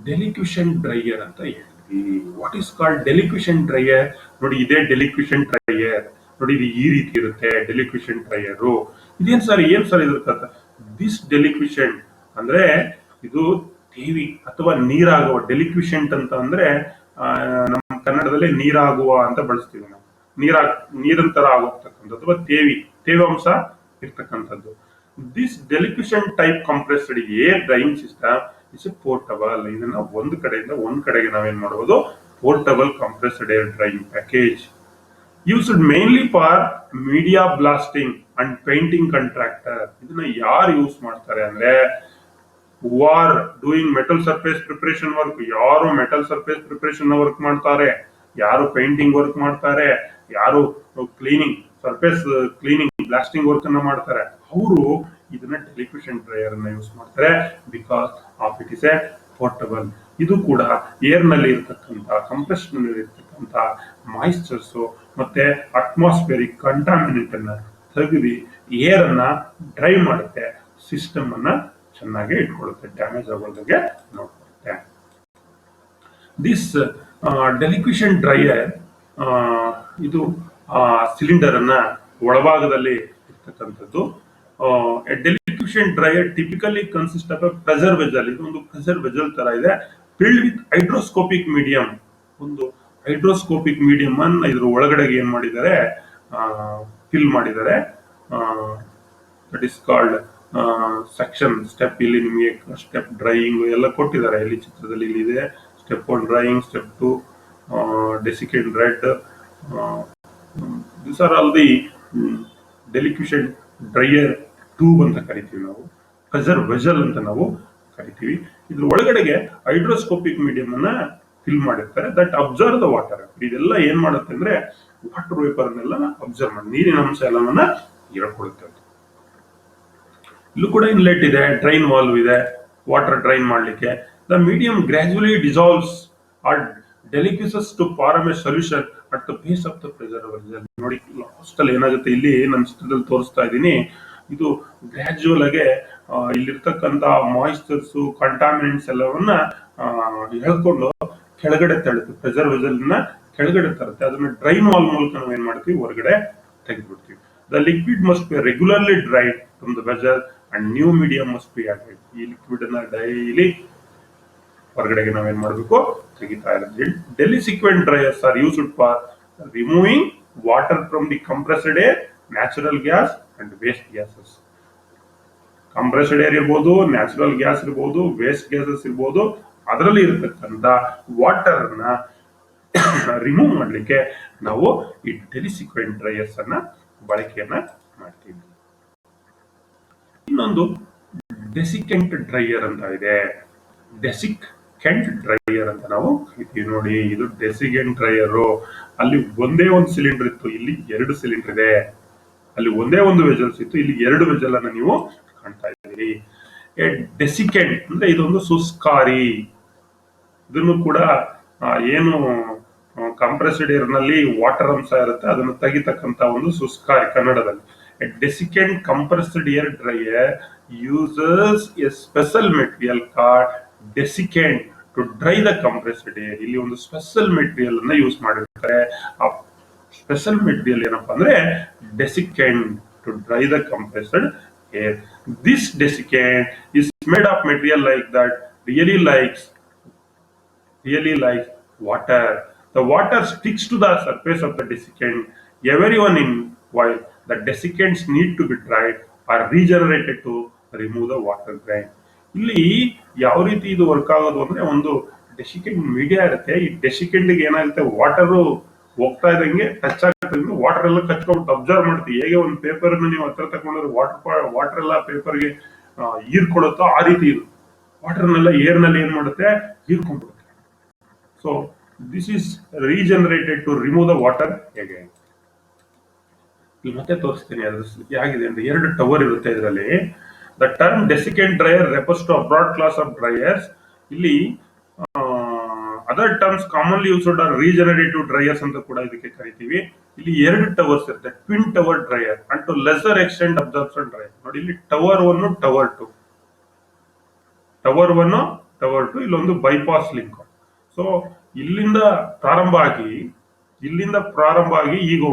ಡೆಲಿಕ್ವಿಷನ್ ಡ್ರೈಯರ್ ಅಂತ ಹೇಳಿದ್ವಿ. What is called deliquescent dryer? ನೋಡಿ, ಇದೇ ಡೆಲಿಕ್ವಿಷನ್ ಡ್ರೈಯರ್. ನೋಡಿ, ಇದು ಈ ರೀತಿ ಇರುತ್ತೆ ಡೆಲಿಕ್ವಿಷನ್ ಡ್ರೈಯರ್. ಇದೇನ್ ಸರ್ ಇದ್ರ ಕಥ? ದಿಸ್ ಡೆಲಿಕ್ವಿಷನ್ ಅಂದ್ರೆ ಇದು ತೇವಿ ಅಥವಾ ನೀರಾಗುವ. ಡೆಲಿಕ್ವಿಷೆಂಟ್ ಅಂತ ಅಂದ್ರೆ ನಮ್ಮ ಕನ್ನಡದಲ್ಲಿ ನೀರಾಗುವ ಅಂತ ಬಳಸ್ತೀವಿ ನಾವು. ನೀರಿನ ತರ ಆಗೋಗ್ತಕ್ಕಂಥದ್ದು ಅಥವಾ ತೇವಾಂಶ ಇರ್ತಕ್ಕಂಥದ್ದು. This deliquescent type compressed air drying system is portable. ಇದನ್ನ ಒಂದು ಕಡೆಯಿಂದ ಒಂದ್ ಕಡೆಗೆ ನಾವೇನ್ ಮಾಡಬಹುದು, portable compressed air drying package used mainly for media blasting and painting contractor. ಇದನ್ನ ಯಾರು ಯೂಸ್ ಮಾಡ್ತಾರೆ ಅಂದ್ರೆ, who are doing metal surface preparation work. ಯಾರು ಮೆಟಲ್ ಸರ್ಫೇಸ್ ಪ್ರಿಪರೇಷನ್ ವರ್ಕ್ ಮಾಡ್ತಾರೆ, ಯಾರು ಪೇಂಟಿಂಗ್ ವರ್ಕ್ ಮಾಡ್ತಾರೆ, ಯಾರು cleaning surface cleaning blasting work ಅನ್ನ ಮಾಡ್ತಾರೆ, ಅವರು ಇದನ್ನ ಡೆಲಿಕ್ವಿಷನ್ ಡ್ರೈಯರ್ ಅನ್ನ ಯೂಸ್ ಮಾಡ್ತಾರೆ. Because of it is A portable. ಇದು ಕೂಡ ಏರ್ ನಲ್ಲಿ ಇರ್ತಕ್ಕಂಥ ಕಂಪ್ರೆಷನ್ ನಲ್ಲಿ ಇರ್ತಕ್ಕಂಥ ಮಾಯಿಶ್ಚರ್ಸ್ ಮತ್ತೆ ಅಟ್ಮಾಸ್ಫಿಯರಿಕ್ ಕಂಟಾಮಿನೆಂಟ್ ಅನ್ನ ತೆಗೆದು ಏರ್ ಅನ್ನ ಡ್ರೈ ಮಾಡುತ್ತೆ. ಸಿಸ್ಟಮ್ ಅನ್ನ ಚೆನ್ನಾಗಿ ಇಟ್ಕೊಳ್ಳುತ್ತೆ, ಡ್ಯಾಮೇಜ್ ಆಗೋದಂಗೆ ನೋಡ್ಕೊಳ್ಳುತ್ತೆ. ದಿಸ್ ಡೆಲಿಕ್ವಿಷನ್ ಡ್ರೈಯರ್ ಇದು ಸಿಲಿಂಡರ್ ಅನ್ನ ಒಳಭಾಗದಲ್ಲಿ ಇರ್ತಕ್ಕಂಥದ್ದು. Deliquescent dryer typically consist of a pressure vessel. ಇದೊಂದು ಪ್ರೆಷರ್ ವೆಸಲ್ ತರ ಇದೆ, ಫಿಲ್ಡ್ ವಿತ್ ಹೈಡ್ರೋಸ್ಕೋಪಿಕ್ ಮೀಡಿಯಂ. ಒಂದು ಹೈಡ್ರೋಸ್ಕೋಪಿಕ್ ಮೀಡಿಯಂ ಅನ್ನ ಇದ್ರ ಒಳಗಡೆ ಏನ್ ಮಾಡಿದ್ದಾರೆ, ಫಿಲ್ ಮಾಡಿದ್ದಾರೆ. That is called section step. ಇಲ್ಲಿ ನಿಮಗೆ ಸ್ಟೆಪ್ ಡ್ರೈಯಿಂಗ್ ಎಲ್ಲ ಕೊಟ್ಟಿದ್ದಾರೆ ಇಲ್ಲಿ ಚಿತ್ರದಲ್ಲಿ. ಇಲ್ಲಿ ಇದೆ step 1 drying, step 2 desiccant red. This are all the deliquescent dryer tube ಅಂತ ಕರಿತೀವಿ ನಾವು, ಪ್ರೆಷರ್ ವೆಸಲ್ ಅಂತ ನಾವು ಕರಿತೀವಿ. ಇದ್ರ ಒಳಗಡೆಗೆ ಹೈಡ್ರೋಸ್ಕೋಪಿಕ್ ಮೀಡಿಯಂ ಅನ್ನ ಫಿಲ್ ಮಾಡಿರ್ತಾರೆ. That observe the water. ಇದೆಲ್ಲ ಏನ್ ಮಾಡುತ್ತೆ ಅಂದ್ರೆ ವಾಟರ್ ವೇಪರ್ ಅನ್ನೆಲ್ಲ ಅಬ್ಸರ್ವ್ ಮಾಡಿ ನೀರಿನ ಅಂಶ ಎಲ್ಲವನ್ನ ಹೀರಿಕೊಳ್ಳುತ್ತೆ. ಇಲ್ಲೂ ಕೂಡ ಇನ್ಲೆಟ್ ಇದೆ, ಡ್ರೈನ್ ವಾಲ್ವ್ ಇದೆ ವಾಟರ್ ಡ್ರೈನ್ ಮಾಡ್ಲಿಕ್ಕೆ. The medium gradually dissolves or deliquesces to form a solution at the base of the pressure vessel. ನೋಡಿ, ಲಾಸ್ಟ್ ಅಲ್ಲಿ ಏನಾಗುತ್ತೆ, ಇಲ್ಲಿ ನನ್ನ ಚಿತ್ರದಲ್ಲಿ ತೋರಿಸ್ತಾ ಇದ್ದೀನಿ. ಇದು ಗ್ರಾಜುವಲ್ ಆಗಿ ಇಲ್ಲಿರ್ತಕ್ಕಂಥ ಮಾಯಿಶ್ಚರ್ಸ್ ಕಂಟಾಮಿನೆಂಟ್ಸ್ ಎಲ್ಲವನ್ನ ಹೇಳ್ಕೊಂಡು ಕೆಳಗಡೆ ತಳ್ಳುತ್ತೆ. ಪ್ರೆಷರ್ ವೆಸಲ್ ನ ಕೆಳಗಡೆ ತರುತ್ತೆ. ಅದನ್ನ ಡ್ರೈನ್ ವಾಲ್ ಮೂಲಕ ನಾವು ಏನ್ ಮಾಡ್ತೀವಿ, ಹೊರಗಡೆ ತೆಗೆದ್ಬಿಡ್ತೀವಿ. The liquid must be regularly dried from the vessel and new medium must be added. ಈ ಲಿಕ್ವಿಡ್ ಅನ್ನ ಡೈಲಿ ಹೊರಗಡೆಗೆ ನಾವೇನ್ ಮಾಡಬೇಕು, ತೆಗಿತಾ ಇರೋದು. Deliquescent dryers are used for removing water from the compressed air, natural gas and waste gases. Compressed air ಇರ್ಬೋದು, natural gas ಇರ್ಬೋದು, waste gases ಇರ್ಬೋದು. ಅದರಲ್ಲಿ ಇರತಕ್ಕಂತ ವಾಟರ್ ನ ರಿಮೂವ್ ಮಾಡ್ಲಿಕ್ಕೆ ನಾವು ಈ ಡೆಲಿಕ್ವಿಡ್ ಡ್ರೈಯರ್ಸ್ ಅನ್ನ ಬಳಕೆಯನ್ನ ಮಾಡ್ತೀವಿ. ಇನ್ನೊಂದು ಡೆಸಿಕೆಂಟ್ ಡ್ರೈಯರ್ ಅಂತ ಇದೆ. ಡೆಸಿಕೆಂಟ್ ಡ್ರೈಯರ್ ಅಂತ ನಾವು ಕರಿತೀವಿ. ನೋಡಿ, ಇದು ಡೆಸಿಕೆಂಟ್ ಡ್ರೈಯರ್. ಅಲ್ಲಿ ಒಂದೇ ಒಂದು ಸಿಲಿಂಡರ್ ಇತ್ತು, ಇಲ್ಲಿ 2 ಸಿಲಿಂಡರ್ ಇದೆ. ಅಲ್ಲಿ ಒಂದೇ ಒಂದು ವೆಸಲ್ಸ್ ಇತ್ತು, ಇಲ್ಲಿ 2 ವೆಸಲ್ ಅನ್ನ ನೀವು ಕಾಣ್ತಾ ಇದ್ದೀರಿ. ಡೆಸಿಕೆಂಟ್ ಅಂದ್ರೆ ಇದೊಂದು ಸುಸ್ಕಾರಿ. ಇದನ್ನು ಕೂಡ ಏನು ಕಂಪ್ರೆಸ್ಡ್ ಏರ್ ನಲ್ಲಿ ವಾಟರ್ ಅಂಶ ಇರುತ್ತೆ ಅದನ್ನು ತೆಗಿತಕ್ಕಂತ ಒಂದು ಸುಸ್ಕಾರಿ ಕನ್ನಡದಲ್ಲಿ. Desiccant compressed air dryer uses a special material called desiccant to dry the compressed air. ಇಲ್ಲಿ ಒಂದು ಸ್ಪೆಷಲ್ ಮೆಟೀರಿಯಲ್ ಅನ್ನ ಯೂಸ್ ಮಾಡಿರ್ತಾರೆ. ಆ ಸ್ಪೆಷಲ್ ಮೆಟೀರಿಯಲ್ ಏನಪ್ಪಾ ಅಂದ್ರೆ desiccant to dry the compressed air. This desiccant is made of material like that really likes water. The water sticks to the surface of the desiccant. Everyone in while the desiccants need to be dried or regenerated to remove the water grain. ಇಲ್ಲಿ ಯಾವ ರೀತಿ ಇದು work ಆಗೋದು ಅಂದ್ರೆ, ಒಂದು ಡೆಸಿಕೆಂಟ್ media ಇರುತ್ತೆ. ಈ ಡೆಸಿಕೆಂಟ್ ಗೆ ಏನಾಗುತ್ತೆ, ವಾಟರ್ ಹೋಗ್ತಾ ಇದ್ದಂಗೆ ಟಚ್ ಆಗ್ತದೆ, ವಾಟರ್ ಎಲ್ಲ ಕಚ್ಕೊಂಡು ಅಬ್ಸರ್ವ್ ಮಾಡುತ್ತೆ. ಹೇಗೆ ಒಂದು ಪೇಪರ್ ನೀವು ಹತ್ರ ತಗೊಂಡ್ರೆ ವಾಟರ್ ಎಲ್ಲ ಪೇಪರ್ಗೆ ಹೀರ್ಕೊಡುತ್ತೋ ಆ ರೀತಿ ಇದು ವಾಟರ್ನೆಲ್ಲ ಏರ್ ನಲ್ಲಿ ಏನ್ ಮಾಡುತ್ತೆ, ಹೀರ್ಕೊಂಡ್ಬಿಡುತ್ತೆ. So this is regenerated to remove the water again. ಇಲ್ಲಿ ಮತ್ತೆ ತೋರಿಸ್ತೀನಿ ಅದು ಹೇಗಿದೆ ಅಂದ್ರೆ 2 ಟವರ್ ಇರುತ್ತೆ ಇದರಲ್ಲಿ. The term desiccant dryer refers to a broad class of dryers. ಇಲ್ಲಿ other terms commonly used are regenerative dryers ಅಂತ ಕೂಡ ಇದಕ್ಕೆ ಕರಿತೀವಿ. ಇಲ್ಲಿ 2 ಟವರ್ಸ್ ಇರುತ್ತೆ, twin tower dryer and to lesser extent absorption dryer. ನೋಡಿ ಇಲ್ಲಿ ಟವರ್ 1 ಟವರ್ 2, ಟವರ್ 1 ಟವರ್ 2, ಇಲ್ಲೊಂದು ಬೈಪಾಸ್ ಲಿಂಕ್. ಸೊ ಇಲ್ಲಿಂದ ಪ್ರಾರಂಭ ಆಗಿ ಈಗ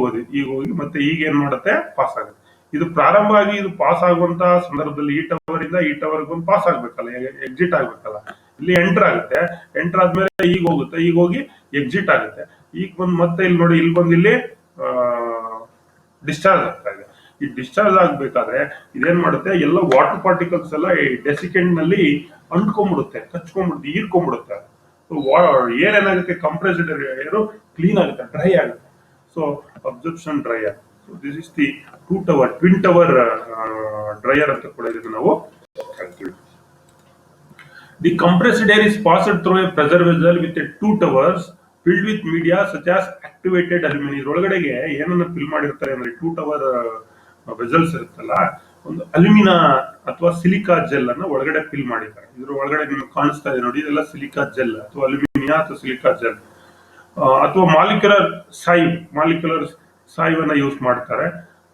ಹೋಗಿ ಮತ್ತೆ ಈಗ ಏನ್ ಮಾಡುತ್ತೆ, ಪಾಸ್ ಆಗುತ್ತೆ. ಇದು ಪ್ರಾರಂಭ ಆಗಿ ಇದು ಪಾಸ್ ಆಗುವಂತಹ ಸಂದರ್ಭದಲ್ಲಿ ಈ ಟವರ್ ಇಂದ ಈ ಟವರ್ ಒಂದು ಪಾಸ್ ಆಗ್ಬೇಕಲ್ಲ, ಎಕ್ಸಿಟ್ ಆಗ್ಬೇಕಲ್ಲ. ಇಲ್ಲಿ ಎಂಟರ್ ಆಗುತ್ತೆ, ಎಂಟರ್ ಆದ್ಮೇಲೆ ಈಗ ಹೋಗುತ್ತೆ, ಈಗ ಹೋಗಿ ಎಕ್ಸಿಟ್ ಆಗುತ್ತೆ. ಈಗ ಬಂದು ಮತ್ತೆ ಇಲ್ಲಿ ನೋಡಿ, ಇಲ್ಲಿ ಬಂದು ಇಲ್ಲಿ ಡಿಸ್ಚಾರ್ಜ್ ಆಗ್ತಾ ಇದೆ. ಈ ಡಿಸ್ಚಾರ್ಜ್ ಆಗ್ಬೇಕಾದ್ರೆ ಇದೇನ್ ಮಾಡುತ್ತೆ, ಎಲ್ಲ ವಾಟರ್ ಪಾರ್ಟಿಕಲ್ಸ್ ಎಲ್ಲ ಈ ಡೆಸಿಕೆಂಟ್ ನಲ್ಲಿ ಅಂಟ್ಕೊಂಡ್ಬಿಡುತ್ತೆ, ಕಚ್ಕೊಂಡ್ಬಿಡುತ್ತೆ, ಹೀರ್ಕೊಂಡ್ಬಿಡುತ್ತೆ. ಏರ್ ಏನಾಗುತ್ತೆ, ಕಂಪ್ರೆಸ್ಡ್ ಏರು ಕ್ಲೀನ್ ಆಗುತ್ತೆ, ಡ್ರೈ ಆಗುತ್ತೆ. So absorption dryer. So this is the twin tower dryer ಅಂತ ಕೂಡ ಇದನ್ನು ನಾವು ಕರಿತೀವಿ. The compressed air is passed through a pressure vessel with 2 towers filled with media such as activated aluminium. ಇದ್ರೊಳಗಡೆಗೆ ಏನನ್ನ fill ಮಾಡಿರ್ತಾರೆ ಅಂದ್ರೆ 2 ಟವರ್ ವೆಸಲ್ಸ್ ಇರುತ್ತಲ್ಲ, ಒಂದು ಅಲ್ಯೂಮಿನಾ ಅಥವಾ ಸಿಲಿಕಾ ಜೆಲ್ ಅನ್ನ ಒಳಗಡೆ ಫಿಲ್ ಮಾಡಿದ್ದಾರೆ. ಇದ್ರ ಒಳಗಡೆ ನಿಮ್ಗೆ ಕಾಣಿಸ್ತಾ ಇದೆ ನೋಡಿ, ಇದೆಲ್ಲ ಸಿಲಿಕಾ ಜೆಲ್ ಅಥವಾ ಅಲ್ಯೂಮಿನಿಯಾ ಅಥವಾ ಸಿಲಿಕಾ ಜೆಲ್ ಅಥವಾ ಮಾಲಿಕ್ಯುಲರ್ ಸಾಯಿವನ್ನ ಯೂಸ್ ಮಾಡ್ತಾರೆ.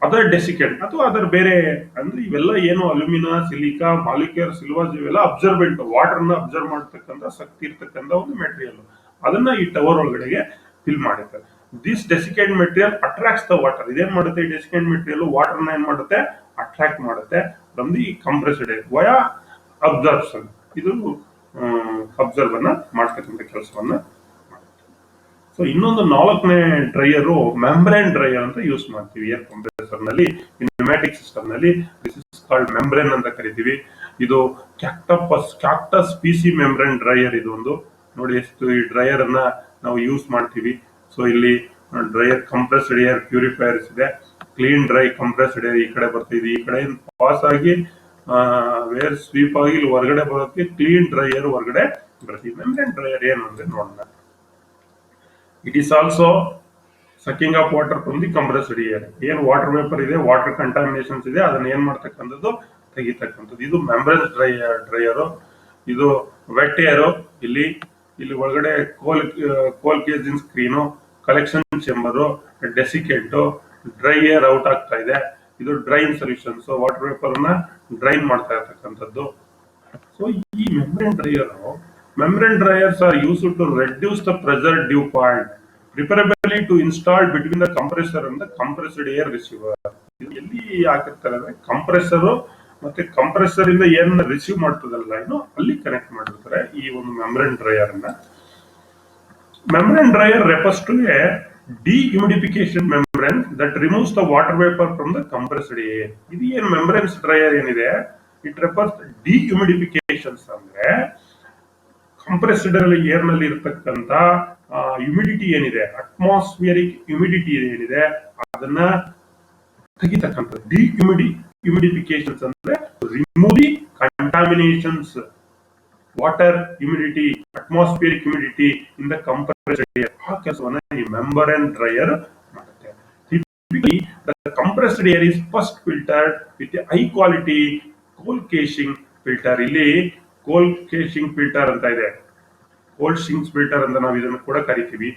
ಅದರ್ ಡೆಸಿಕೆಂಟ್ ಅಥವಾ ಅದರ ಬೇರೆ ಅಂದ್ರೆ ಇವೆಲ್ಲ ಏನು ಅಲ್ಯೂಮಿನಾ, ಸಿಲಿಕಾ, ಮಾಲಿಕ್ಯುಲರ್ ಸಿಲ್ವಾಸ್, ಇವೆಲ್ಲ ಅಬ್ಸರ್ಬೆಂಟ್, ವಾಟರ್ ನ ಅಬ್ಸರ್ವ್ ಮಾಡತಕ್ಕಂಥ ಶಕ್ತಿ ಇರ್ತಕ್ಕಂಥ ಒಂದು ಮೆಟೀರಿಯಲ್. ಅದನ್ನ ಈ ಟವರ್ ಒಳಗಡೆಗೆ ಫಿಲ್ ಮಾಡಿರ್ತಾರೆ. This desiccant material attracts the water. ಇದೇನ್ ಮಾಡುತ್ತೆ, ಈ ಡೆಸಿಕೆಂಟ್ ಮೆಟೀರಿಯಲ್ ವಾಟರ್ ನ ಏನ್ ಮಾಡುತ್ತೆ, ಅಟ್ರಾಕ್ಟ್ ಮಾಡುತ್ತೆ from the compressed air via absorption. ಇದು ಅಬ್ಸರ್ವ್ ಅನ್ನ ಮಾಡ್ತಕ್ಕಂಥ ಕೆಲಸವನ್ನ ಮಾಡುತ್ತೆ. ಸೊ ಇನ್ನೊಂದು 4ನೇ ಡ್ರೈಯರು ಮೆಂಬ್ರೇನ್ ಡ್ರೈಯರ್ ಅಂತ ಯೂಸ್ ಮಾಡ್ತೀವಿ ಏರ್ ಕಂಪ್ರೆಸರ್ ನಲ್ಲಿ. ನ್ಯೂಮ್ಯಾಟಿಕ್ ಸಿಸ್ಟಮ್ ನಲ್ಲಿ ದಿಸ್ ಇಸ್ ಕಾಲ್ಡ್ ಮೆಂಬ್ರೇನ್ ಅಂತ ಕರಿತೀವಿ. ಇದು ಕ್ಯಾಕ್ಟಸ್ ಪಿಸಿ ಮೆಂಬ್ರೇನ್ ಡ್ರೈಯರ್. ಇದು ಒಂದು ನೋಡಿ ಎಷ್ಟು ಈ ಡ್ರೈಯರ್ ಅನ್ನ ನಾವು ಯೂಸ್ ಮಾಡ್ತೀವಿ. ಸೊ ಇಲ್ಲಿ ಡ್ರೈಯರ್ ಕಂಪ್ರೆಸ್ಡ್ ಏರ್ ಪ್ಯೂರಿಫೈಯರ್ಸ್ ಇದೆ, ಕ್ಲೀನ್ ಡ್ರೈ ಕಂಪ್ರೆಸ್ಡ್ ಏರ್ ಈ ಕಡೆ ಬರ್ತಿದೆ, ಈ ಕಡೆ ಪಾಸ್ ಆಗಿ ವೇರ್ ಸ್ವೀಪ್ ಆಗಿ ಇಲ್ಲಿ ಹೊರಗಡೆ ಬರೋಕ್ಕೆ ಕ್ಲೀನ್ ಡ್ರೈಯರ್ ಹೊರಗಡೆ ಬರ್ತೀವಿ. ಮೆಂಬ್ರೇನ್ ಡ್ರೈಯರ್ ಏನು ಅಂದ್ರೆ ನೋಡೋಣ. It is also sucking off water from the compressed air. ಏನ್ ವಾಟರ್ ವೇಪರ್ ಇದೆ, ವಾಟರ್ ಕಂಟಾಮಿನೇಷನ್ಸ್ ಇದೆ, ಅದನ್ನ ಏನ್ ಮಾಡ್ತಕ್ಕಂಥದ್ದು, ತೆಗಿತಕ್ಕಂಥದ್ದು. ಇದು ಮೆಂಬ್ರೇನ್ ಡ್ರೈಯರ್. ಇದು ವೆಟ್ ಏರ್. ಇಲ್ಲಿ ಒಳಗಡೆ coal caging screen, collection chamber, desiccant, dry air out ಆಗ್ತಾ ಇದೆ. ಇದು drain solution. So water vapour ನ ಡ್ರೈನ್ ಮಾಡ್ತಾ ಇರ್ತಕ್ಕಂಥದ್ದು. ಸೊ ಈ membrane dryers are used to reduce the pressure dew point, preferably to install between the compressor and the compressed air receiver. ಎಲ್ಲಿ ಹಾಕಿರ್ತಾರೆ ಅಂದ್ರೆ ಕಂಪ್ರೆಸರ್ ಮತ್ತೆ ಕಂಪ್ರೆಸರ್ ಇಂದ ಏನ್ ರಿಸೀವ್ ಮಾಡ್ತದಲ್ಲ ಇನ್ನು ಅಲ್ಲಿ ಕನೆಕ್ಟ್ ಮಾಡಿರ್ತಾರೆ ಈ ಒಂದು ಮೆಂಬ್ರೇನ್ ಡ್ರೈಯರ್ ಅನ್ನ. Membrane dryer refers to a dehumidification membrane that removes the water vapor from the compressed air. ಇದು ಏನ್ ಮೆಂಬ್ರೇನ್ಸ್ ಡ್ರೈಯರ್ ಏನಿದೆ, ಇಟ್ ರೆಫರ್ಸ್ ಡಿಹ್ಯೂಮಿಡಿಫಿಕೇಶನ್ಸ್ ಅಂದ್ರೆ ಕಂಪ್ರೆಸ್ಡ್ ಏರ್ ನಲ್ಲಿ ಇರತಕ್ಕಂತ ಹ್ಯುಮಿಡಿಟಿ ಏನಿದೆ, ಅಟ್ಮಾಸ್ಫಿಯರಿಕ್ ಹ್ಯುಮಿಡಿಟಿ ಏನಿದೆ ಅದನ್ನ ತೆಗಿತಕ್ಕಂಥದ್ದು. ಡಿಹ್ಯೂಮಿಡಿಫಿಕೇಶನ್ಸ್ ಅಂದ್ರೆ remove the contaminations, water humidity, atmospheric humidity in the compressed air. ಆ ಕೆಲಸವನ್ನ ಈ ಮೆಂಬ್ರೇನ್ ಡ್ರೈಯರ್ ಮಾಡುತ್ತೆ. Typically, the compressed air is first filtered with a high quality coal casing filter. ಇಲ್ಲಿ ಕೋಲ್ ಕೇಶಿಂಗ್ ಫಿಲ್ಟರ್ ಅಂತ ಇದೆ, ಕೋಲ್ಡ್ ಶಿಂಕ್ಸ್ ಫಿಲ್ಟರ್ ಅಂತ ನಾವು ಇದನ್ನು ಕೂಡ ಕರಿತೀವಿ.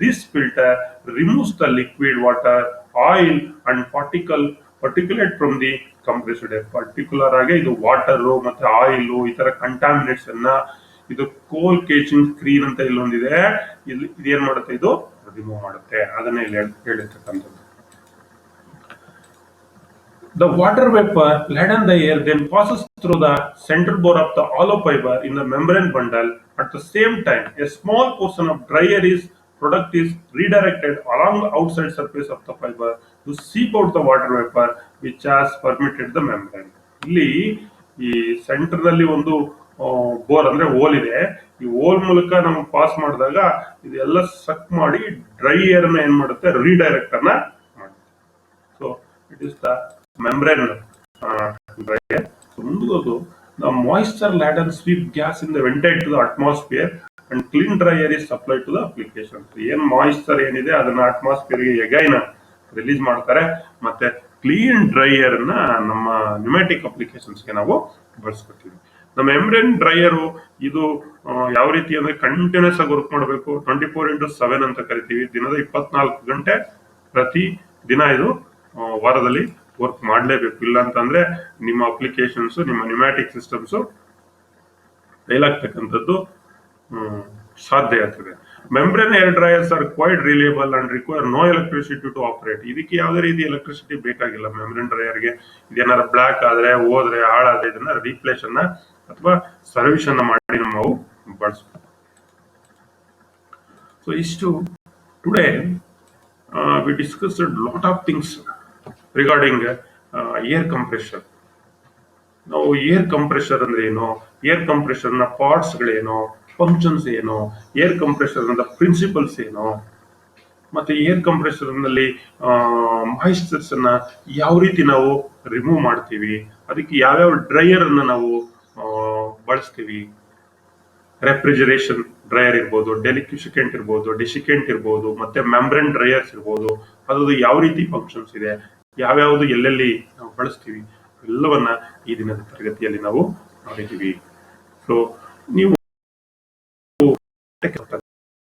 This filter removes the liquid water, oil and particulate from the compressed air. Particular ಆಗಿ ಇದು ವಾಟರ್ ಮತ್ತೆ ಆಯಿಲ್ ಈ ತರ ಕಂಟಾಮಿನೇಟ್ಸ್ ಅನ್ನ ಇದು ಕೋಲ್ ಕೇಚಿಂಗ್ ಸ್ಕ್ರೀನ್ ಅಂತ ಇಲ್ಲೊಂದಿದೆ, ಇದೇನ್ ಮಾಡುತ್ತೆ, ಇದು ರಿಮೂವ್ ಮಾಡುತ್ತೆ. ಅದನ್ನ ಇಲ್ಲಿ ಹೇಳಿರ್ತಕ್ಕಂಥದ್ದು. The water vapor laden the air then passes through the center bore of the hollow fiber in the membrane bundle. At the same time, a small portion of dry air product is redirected along the outside surface of the fiber to seep out the water vapor which has permeated the membrane. ಇಲ್ಲಿ ಈ centre ನಲ್ಲಿ ಒಂದು bore ಅಂದ್ರೆ hole ಇದೆ. ಈ hole ಮೂಲಕ ನಾವು pass ಮಾಡಿದಾಗ ಇದೆಲ್ಲ ಸಕ್ ಮಾಡಿ ಡ್ರೈ ಏರ್ ನ ಏನ್ ಮಾಡುತ್ತೆ, ರೀಡೈರೆಕ್ಟ್ ಅನ್ನ ಮಾಡುತ್ತೆ. So it is the membrane dryer. So ಮುಂದುವರೆದು the moisture laden sweep gas in the vented to the atmosphere and clean dry air is supplied to the application. So ಏನ್ moisture ಏನಿದೆ ಅದನ್ನ atmosphere ಗೆ again release ಮಾಡ್ತಾರೆ. ಮತ್ತೆ clean dryer ನ ನಮ್ಮ pneumatic ಅಪ್ಲಿಕೇಶನ್ಸ್ಗೆ ನಾವು ಬಳಸ್ಕೊತೀವಿ. ನಮ್ಮ ಮೆಂಬ್ರೇನ್ ಡ್ರೈಯರು ಇದು ಯಾವ ರೀತಿ ಅಂದ್ರೆ ಕಂಟಿನ್ಯೂಸ್ ಆಗಿ ವರ್ಕ್ ಮಾಡಬೇಕು. 24x7 ಅಂತ ಕರಿತೀವಿ. ದಿನದ 24 ಗಂಟೆ ಪ್ರತಿ ದಿನ ಇದು ವಾರದಲ್ಲಿ ವರ್ಕ್ ಮಾಡಲೇಬೇಕು. ಇಲ್ಲ ಅಂತಂದ್ರೆ ನಿಮ್ಮ ಅಪ್ಲಿಕೇಶನ್ಸ್, ನಿಮ್ಮ ನ್ಯೂಮ್ಯಾಟಿಕ್ ಸಿಸ್ಟಮ್ಸ್ ಫೇಲ್ ಆಗ್ತಕ್ಕಂಥದ್ದು ಸಾಧ್ಯ ಆಗ್ತದೆ. Membrane air dryers are quite reliable and require no electricity to operate. ಇದಕ್ಕೆ ಯಾವುದೇ ರೀತಿ ಎಲೆಕ್ಟ್ರಿಸಿಟಿ ಬೇಕಾಗಿಲ್ಲ ಮೆಂಬ್ರೇನ್ ಡ್ರೈಯರ್ಗೆ. ಇದೇನಾರ ಬ್ಲಾಕ್ ಆದ್ರೆ, ಹೋದ್ರೆ, ಹಾಳಾದ್ರೆ ಇದನ್ನ ರೀಪ್ಲೇಸ್ ಅನ್ನ ಅಥವಾ ಸರ್ವಿಸ್ ಅನ್ನ ಮಾಡಿ ನಾವು ಬಳಸಬಹುದು. ಸೊ ಇಷ್ಟು today we discussed a lot of things regarding air compressor. ನಾವು ಏರ್ ಕಂಪ್ರೆಷರ್ ಅಂದ್ರೆ ಏನು, ಏರ್ ಕಂಪ್ರೆಷರ್ ನ ಪಾರ್ಟ್ಸ್ ಗಳೇನು, ಫಂಕ್ಷನ್ಸ್ ಏನು, ಏರ್ ಕಂಪ್ರೆಷರ್ ನ ಪ್ರಿನ್ಸಿಪಲ್ಸ್ ಏನು, ಮತ್ತೆ ಏರ್ ಕಂಪ್ರೆಷರ್ ನಲ್ಲಿ ಮಾಯಿಶ್ಚರ್ಸ್ ಅನ್ನ ಯಾವ ರೀತಿ ನಾವು ರಿಮೂವ್ ಮಾಡ್ತೀವಿ, ಅದಕ್ಕೆ ಯಾವ್ಯಾವ ಡ್ರೈಯರ್ ಅನ್ನ ನಾವು ಬಳಸ್ತೀವಿ, ರೆಫ್ರಿಜರೇಷನ್ ಡ್ರೈಯರ್ ಇರ್ಬೋದು, ಡೆಲಿಕ್ವಿಶಿಕೆಂಟ್ ಇರ್ಬೋದು, ಡೆಸಿಕೆಂಟ್ ಇರ್ಬೋದು, ಮತ್ತೆ ಮೆಂಬ್ರೇನ್ ಡ್ರೈಯರ್ಸ್ ಇರ್ಬೋದು, ಅದು ಯಾವ ರೀತಿ ಫಂಕ್ಷನ್ಸ್ ಇದೆ, ಯಾವ್ಯಾವುದು ಎಲ್ಲೆಲ್ಲಿ ನಾವು ಬಳಸ್ತೀವಿ ಎಲ್ಲವನ್ನ ಈ ದಿನದ ತರಗತಿಯಲ್ಲಿ ನಾವು ನೋಡಿದ್ದೀವಿ. ಸೊ ನೀವು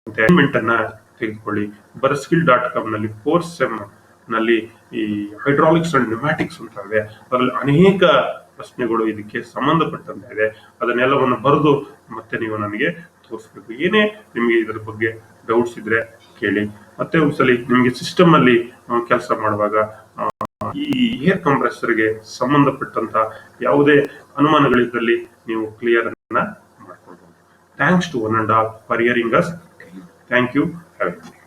ಅಸೈನ್ಮೆಂಟ್ ಅನ್ನ ತೆಗೆದುಕೊಳ್ಳಿ. ಬರಸ್ಕಿಲ್.com ನಲ್ಲಿ ಕೋರ್ಸ್ ಸೆಮ್ ನಲ್ಲಿ ಈ ಹೈಡ್ರಾಲಿಕ್ಸ್ ಅಂಡ್ ನ್ಯೂಮ್ಯಾಟಿಕ್ಸ್ ಅಂತ ಇದೆ. ಅದರಲ್ಲಿ ಅನೇಕ ಪ್ರಶ್ನೆಗಳು ಇದಕ್ಕೆ ಸಂಬಂಧಪಟ್ಟಂತೆ ಇದೆ. ಅದನ್ನೆಲ್ಲವನ್ನು ಬರೆದು ಮತ್ತೆ ನೀವು ನನಗೆ ತೋರಿಸ್ಬೇಕು. ಏನೇ ನಿಮಗೆ ಇದರ ಬಗ್ಗೆ ಡೌಟ್ಸ್ ಇದ್ರೆ ಕೇಳಿ. ಮತ್ತೆ ಒಂದ್ಸಲಿ ನಿಮಗೆ ಸಿಸ್ಟಮ್ ಅಲ್ಲಿ ಕೆಲಸ ಮಾಡುವಾಗ ಈ ಏರ್ ಕಂಪ್ರೆಸರ್ಗೆ ಸಂಬಂಧಪಟ್ಟಂತ ಯಾವುದೇ ಅನುಮಾನಗಳಿದ್ದಲ್ಲಿ ನೀವು ಕ್ಲಿಯರ್ ಅನ್ನ ಮಾಡ್ಕೊಳ್ಬಹುದು. Thanks to one and all for hearing us. Thank you. Have A